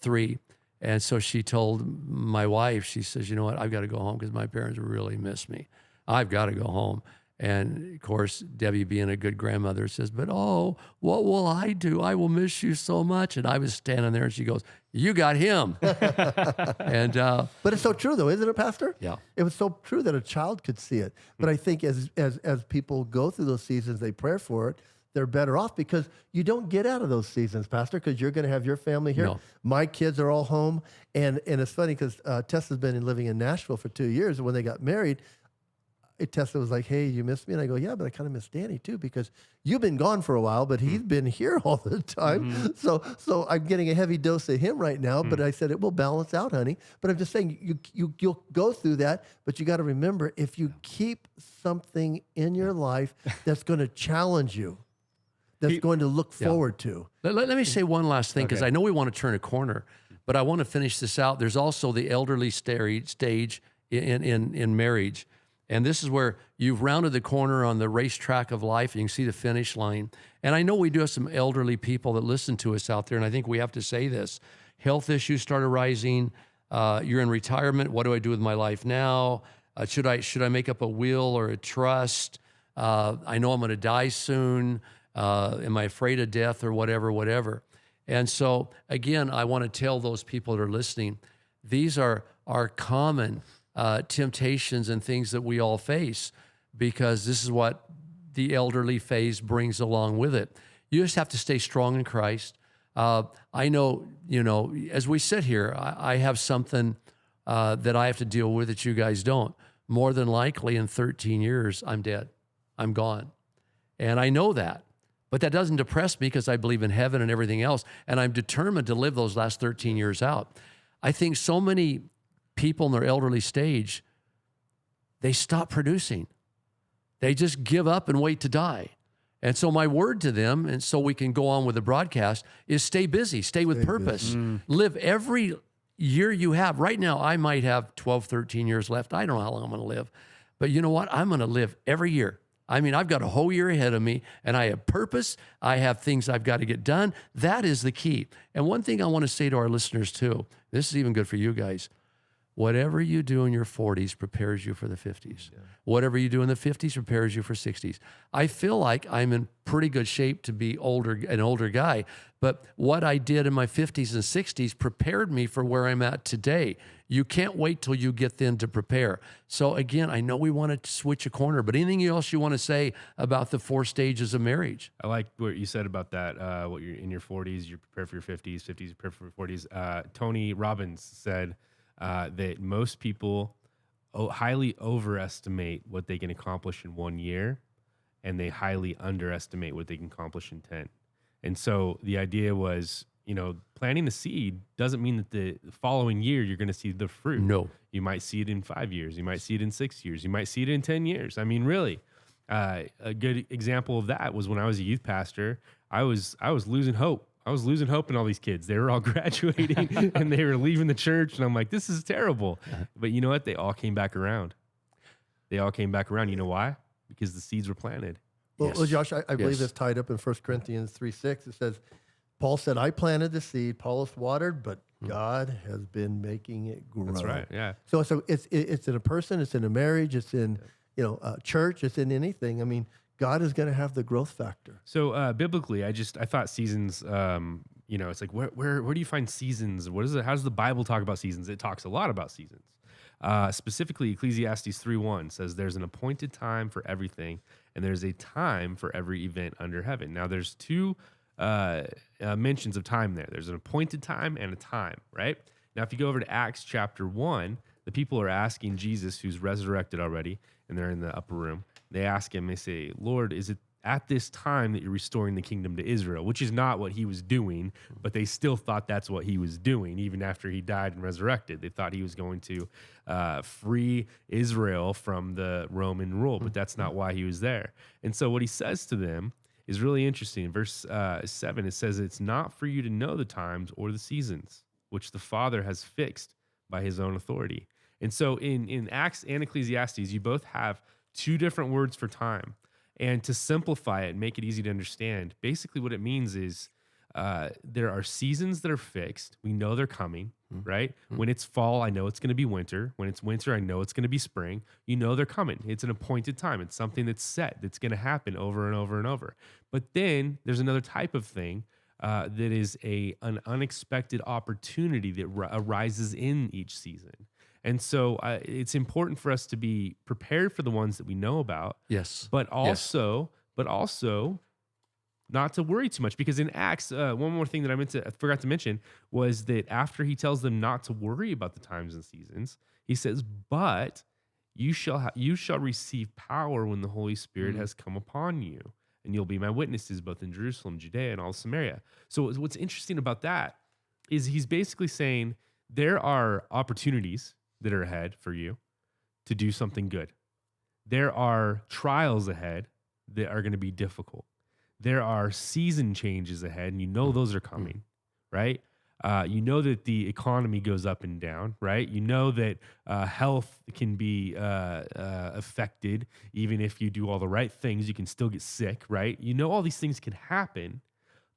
three. 3. And so she told my wife, she says, you know what, I've got to go home because my parents really miss me. I've got to go home. And of course, Debbie, being a good grandmother, says, but oh, what will I do? I will miss you so much. And I was standing there and she goes, you got him. And But it's so true, though, isn't it, Pastor? Yeah. It was so true that a child could see it. But I think as people go through those seasons, they pray for it, they're better off because you don't get out of those seasons, Pastor, because you're going to have your family here. No. My kids are all home. And it's funny because Tessa's been living in Nashville for 2 years. And when they got married, Tessa was like, hey, you miss me? And I go, yeah, but I kind of miss Danny too, because you've been gone for a while, but he's been here all the time. So I'm getting a heavy dose of him right now, but I said, it will balance out, honey. But I'm just saying, you'll go through that, but you got to remember, if you keep something in your life that's going to challenge you, that's going to look forward to. let me say one last thing, because I know we want to turn a corner, but I want to finish this out. There's also the elderly stage in marriage. And this is where you've rounded the corner on the racetrack of life. You can see the finish line. And I know we do have some elderly people that listen to us out there, and I think we have to say this. Health issues start arising. You're in retirement. What do I do with my life now? Should I make up a will or a trust? I know I'm going to die soon. Am I afraid of death or whatever? And so, again, I want to tell those people that are listening, these are common temptations and things that we all face, because this is what the elderly phase brings along with it. You just have to stay strong in Christ. I know, as we sit here, I have something that I have to deal with that you guys don't. More than likely in 13 years, I'm dead. I'm gone. And I know that. But that doesn't depress me because I believe in heaven and everything else. And I'm determined to live those last 13 years out. I think so many people in their elderly stage, they stop producing. They just give up and wait to die. And so my word to them, and so we can go on with the broadcast, is stay busy, stay with purpose. Live every year you have. Right now, I might have 12, 13 years left. I don't know how long I'm going to live. But you know what? I'm going to live every year. I mean, I've got a whole year ahead of me, and I have purpose. I have things I've got to get done. That is the key. And one thing I want to say to our listeners too, this is even good for you guys. Whatever you do in your 40s prepares you for the 50s. Yeah. Whatever you do in the 50s prepares you for 60s. I feel like I'm in pretty good shape to be an older guy, but what I did in my 50s and 60s prepared me for where I'm at today. You can't wait till you get then to prepare. So again, I know we want to switch a corner, but anything else you want to say about the 4 stages of marriage? I like what you said about that. What you're in your 40s, you're prepared for your 50s, 50s, you're prepared for your 40s. Tony Robbins said that most people highly overestimate what they can accomplish in 1 year, and they highly underestimate what they can accomplish in 10. And so the idea was, planting the seed doesn't mean that the following year you're going to see the fruit. No. You might see it in 5 years. You might see it in 6 years. You might see it in 10 years. I mean, really, a good example of that was when I was a youth pastor. I was losing hope. I was losing hope in all these kids. They were all graduating and they were leaving the church. And I'm like, this is terrible. But you know what? They all came back around. They all came back around. You know why? Because the seeds were planted. Well, Yes. Josh, I believe Yes. it's tied up in 1 Corinthians 3:6. It says, Paul said, I planted the seed, Apollos watered, but God has been making it grow. That's right. Yeah. So it's in a person, it's in a marriage, it's in a church, it's in anything. I mean, God is going to have the growth factor. So biblically, I thought seasons. It's like where do you find seasons? What is it? How does the Bible talk about seasons? It talks a lot about seasons. Specifically, Ecclesiastes 3:1 says there's an appointed time for everything, and there's a time for every event under heaven. Now, there's 2 mentions of time there. There's an appointed time and a time, right? Now, if you go over to Acts chapter 1, the people are asking Jesus, who's resurrected already, and they're in the upper room. They ask him, they say, Lord, is it at this time that you're restoring the kingdom to Israel? Which is not what he was doing, but they still thought that's what he was doing, even after he died and resurrected. They thought he was going to free Israel from the Roman rule, but that's not why he was there. And so what he says to them is really interesting. In verse 7, it says, it's not for you to know the times or the seasons, which the Father has fixed by his own authority. And so in Acts and Ecclesiastes, you both have 2 different words for time. And to simplify it and make it easy to understand, basically what it means is there are seasons that are fixed. We know they're coming, right? When it's fall, I know it's going to be winter. When it's winter, I know it's going to be spring. You know they're coming. It's an appointed time. It's something that's set, that's going to happen over and over and over. But then there's another type of thing that is an unexpected opportunity that arises in each season. And so it's important for us to be prepared for the ones that we know about. Yes. But also not to worry too much, because in Acts, one more thing that I forgot to mention was that after he tells them not to worry about the times and seasons, he says, "But you shall receive power when the Holy Spirit has come upon you, and you'll be my witnesses both in Jerusalem, Judea, and all of Samaria." So what's interesting about that is he's basically saying there are opportunities that are ahead for you to do something good. There are trials ahead that are going to be difficult. There are season changes ahead, and you know those are coming, right? You know that the economy goes up and down, right? You know that health can be affected. Even if you do all the right things, you can still get sick, right? You know all these things can happen,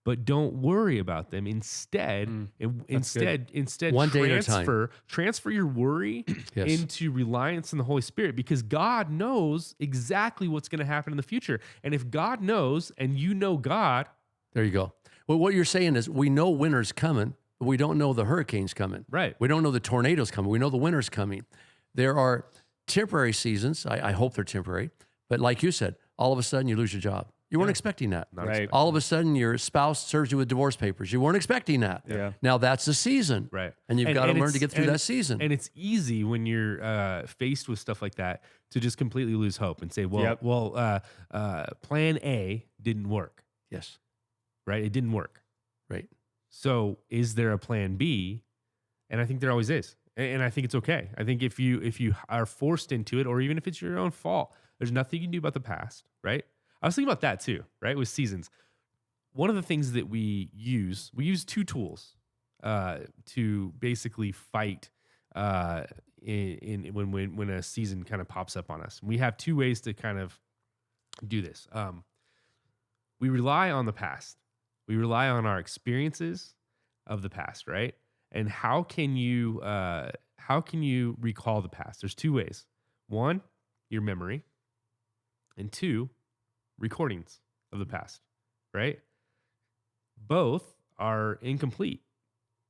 but don't worry about them. Instead, One day at a time. transfer your worry Yes. into reliance on the Holy Spirit, because God knows exactly what's going to happen in the future. And if God knows and you know God, There you go. Well, what you're saying is we know winter's coming, but we don't know the hurricane's coming. Right. We don't know the tornadoes coming. We know the winter's coming. There are temporary seasons. I hope they're temporary. But like you said, all of a sudden you lose your job. You weren't expecting that. Right. All of a sudden your spouse serves you with divorce papers. You weren't expecting that. Yeah. Now that's a season. right. And you've got to learn it's- to get through that season. And it's easy when you're faced with stuff like that to just completely lose hope and say, plan A didn't work, Yes. right? It didn't work. Right. So is there a plan B? And I think there always is. And I think it's okay. I think if you are forced into it, or even if it's your own fault, there's nothing you can do about the past, right? I was thinking about that too, right? With seasons. One of the things that we use two tools to basically fight when a season kind of pops up on us. We have two ways to kind of do this. We rely on the past. We rely on our experiences of the past, right? And how can you recall the past? There's two ways. One, your memory, and two, recordings of the past, right? Both are incomplete.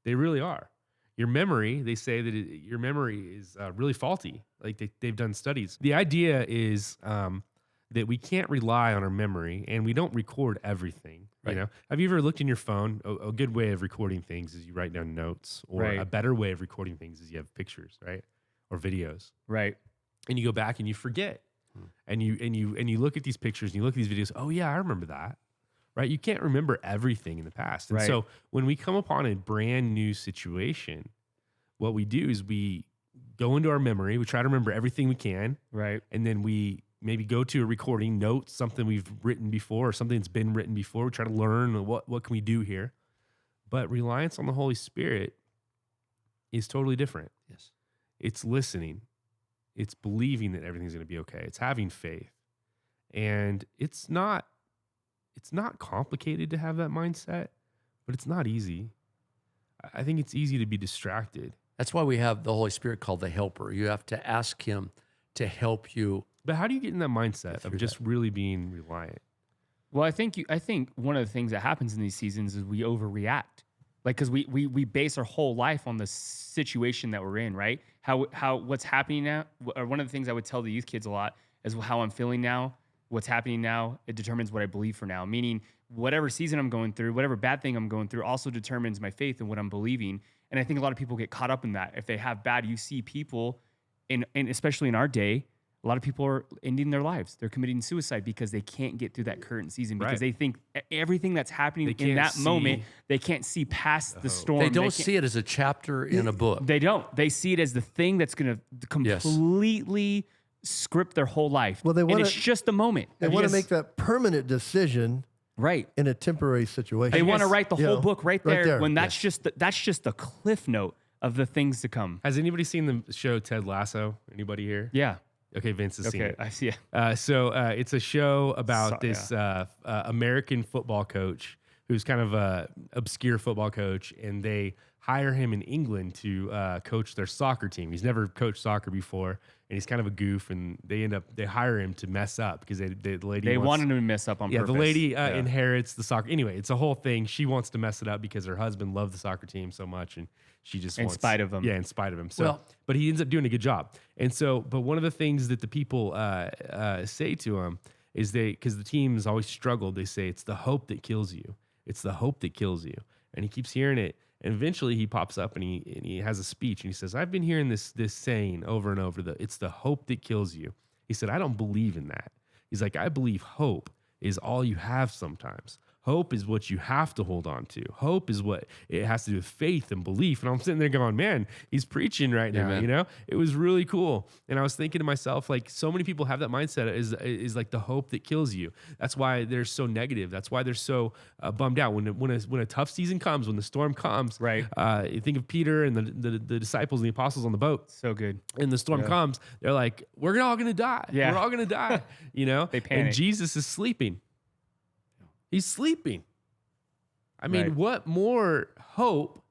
They really are. Your memory, they say that your memory is really faulty. Like they've done studies. The idea is that we can't rely on our memory, and we don't record everything. Right. You know, have you ever looked in your phone? A good way of recording things is you write down notes, or Right. a better way of recording things is you have pictures, right, or videos, Right. and you go back and you forget, and you look at these pictures and you look at these videos. Oh yeah, I remember that. Right? You can't remember everything in the past, and Right. so when we come upon a brand new situation, what we do is we go into our memory. We try to remember everything we can, Right. and then we maybe go to a recording note, something we've written before or something that's been written before. We try to learn what can we do here. But reliance on the Holy Spirit is totally different. Yes. It's listening. It's believing that everything's going to be okay. It's having faith. And it's not complicated to have that mindset, but it's not easy. I think it's easy to be distracted. That's why we have the Holy Spirit called the helper. You have to ask him to help you. But how do you get in that mindset of just really being reliant? Well, I think one of the things that happens in these seasons is we overreact. Like, because we base our whole life on the situation that we're in, right? How what's happening now, or one of the things I would tell the youth kids a lot is how I'm feeling now, what's happening now, it determines what I believe for now. Meaning, whatever season I'm going through, whatever bad thing I'm going through also determines my faith and what I'm believing. And I think a lot of people get caught up in that. If they have bad, you see people, and especially in our day, a lot of people are ending their lives. They're committing suicide because they can't get through that current season because Right. they think everything that's happening They in can't that moment, see they can't see past the storm. They don't can't- see it as a chapter in a book. They don't. They see it as the thing that's going to completely script their whole life. Well, they and wanna- it's just a moment. They Have you want to guys- make that permanent decision right. in a temporary situation. They want to guys- write the you whole know, book right right there, there, when that's just the cliff note of the things to come. Has anybody seen the show Ted Lasso? Anybody here? Yeah. Okay, Vince has seen Okay, it. I see it. So it's a show about So- this American football coach who's kind of a obscure football coach, and they hire him in England to coach their soccer team. He's never coached soccer before, and he's kind of a goof. And they hire him to mess up because the lady They wants, wanted him to mess up on yeah, purpose. the lady inherits the soccer. Anyway, it's a whole thing. She wants to mess it up because her husband loved the soccer team so much, and she just In wants, spite of him. Yeah, in spite of him. So, Well- but he ends up doing a good job. And so, but one of the things that the people say to him is because the teams always struggled. They say it's the hope that kills you. It's the hope that kills you. And he keeps hearing it. And eventually he pops up and he has a speech and he says, I've been hearing this saying over and over, it's the hope that kills you. He said, I don't believe in that. He's like, I believe hope is all you have sometimes. Hope is what you have to hold on to. Hope is what it has to do with faith and belief. And I'm sitting there going, man, he's preaching right now. Amen. You know, it was really cool. And I was thinking to myself, like, so many people have that mindset is like the hope that kills you. That's why they're so negative. That's why they're so bummed out when a tough season comes, when the storm comes. Right. You think of Peter and the disciples and the apostles on the boat. So good. And the storm comes, they're like, we're all gonna die. Yeah. We're all gonna die. You know? They panic. And Jesus is sleeping. He's sleeping. I mean, Right. what more hope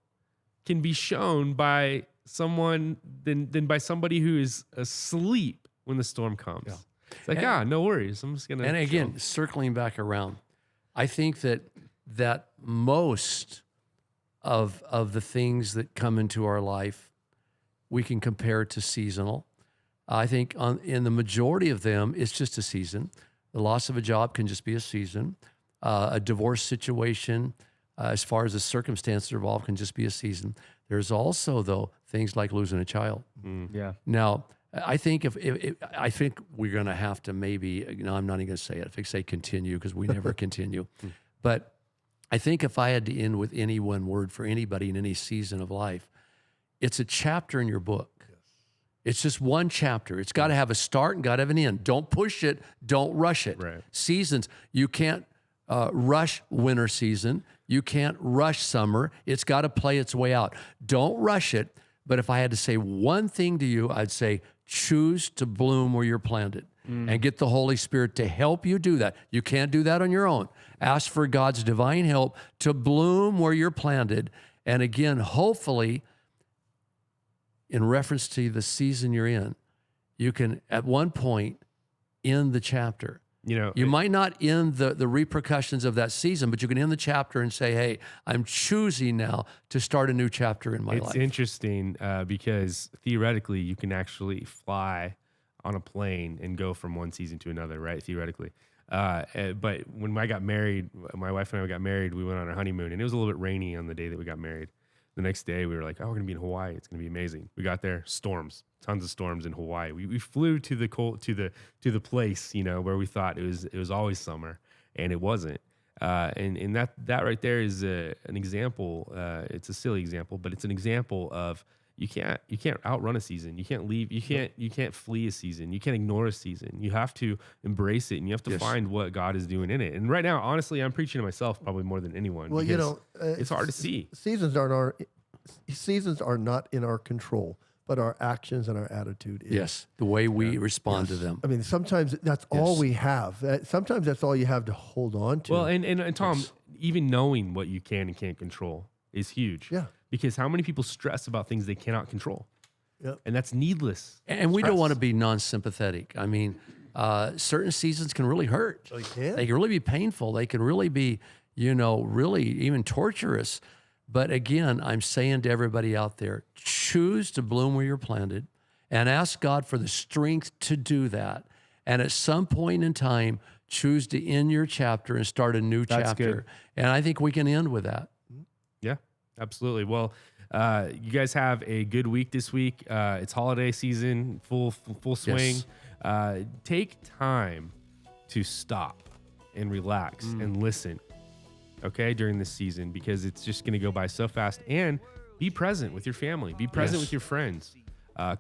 can be shown by someone than by somebody who is asleep when the storm comes? It's like, no worries. I'm just gonna And again, circling back around, I think that most of the things that come into our life, we can compare to seasonal. I think in the majority of them, it's just a season. The loss of a job can just be a season. A divorce situation, as far as the circumstances involved, can just be a season. There's also, though, things like losing a child. Yeah. Now, I think if I think we're going to have to maybe, I'm not even going to say it. If I say continue, because we never continue. But I think if I had to end with any one word for anybody in any season of life, it's a chapter in your book. It's just one chapter. It's got to have a start and got to have an end. Don't push it. Don't rush it. Right. Seasons, you can't rush winter season. You can't rush summer. It's got to play its way out. Don't rush it. But if I had to say one thing to you, I'd say choose to bloom where you're planted and get the Holy Spirit to help you do that. You can't do that on your own. Ask for God's divine help to bloom where you're planted. And again, hopefully, in reference to the season you're in, you can at one point end the chapter. You know, You might not end the repercussions of that season, but you can end the chapter and say, hey, I'm choosing now to start a new chapter in my it's life. interesting because theoretically you can actually fly on a plane and go from one season to another, right? Theoretically. But when I got married, my wife and I got married, we went on our honeymoon and it was a little bit rainy on the day that we got married. The next day we were like, oh, we're going to be in Hawaii. It's going to be amazing. We got there, storms, tons of storms in Hawaii. We flew to the place, you know, where we thought it was always summer, and it wasn't. And that right there is an example. It's a silly example, but it's an example of you can't outrun a season. You can't leave. You can't flee a season. You can't ignore a season. You have to embrace it, and you have to Yes. find what God is doing in it. And right now, honestly, I'm preaching to myself probably more than anyone. Well, you because know, it's hard to see. Seasons are not in our control, but our actions and our attitude is. Yes, the way we respond to them. I mean, sometimes that's all Yes. we have. Sometimes that's all you have to hold on to. Well, and Tom, even knowing what you can and can't control is huge. Yeah. Because how many people stress about things they cannot control? Yep. And that's needless. And we don't stress. want to be non-sympathetic. I mean, certain seasons can really hurt. They can. They can really be painful. They can really be, really even torturous. But again, I'm saying to everybody out there, choose to bloom where you're planted and ask God for the strength to do that. And at some point in time, choose to end your chapter and start a new That's chapter. good. And I think we can end with that. Yeah, absolutely. Well, you guys have a good week this week. It's holiday season, full swing. Take time to stop and relax and listen, okay, during this season, because it's just going to go by so fast. And be present with your family. Be present Yes. with your friends.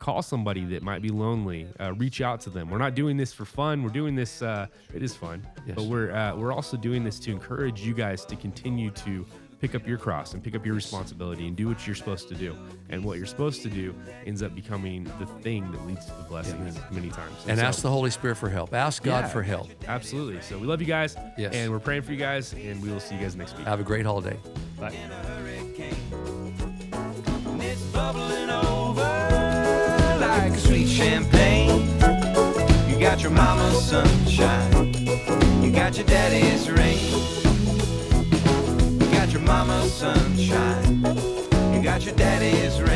Call somebody that might be lonely. Reach out to them. We're not doing this for fun. We're doing this. It is fun, Yes. but we're also doing this to encourage you guys to continue to pick up your cross and pick up your responsibility and do what you're supposed to do. And what you're supposed to do ends up becoming the thing that leads to the blessings many times. And so, ask the Holy Spirit for help. Ask God yeah, for help. Absolutely. So we love you guys. Yes. And we're praying for you guys. And we will see you guys next week. Have a great holiday. Bye. And it's bubbling over like sweet champagne. You got your mama's sunshine, you got your daddy's rain. You got your mama's sunshine, you got your daddy's rain.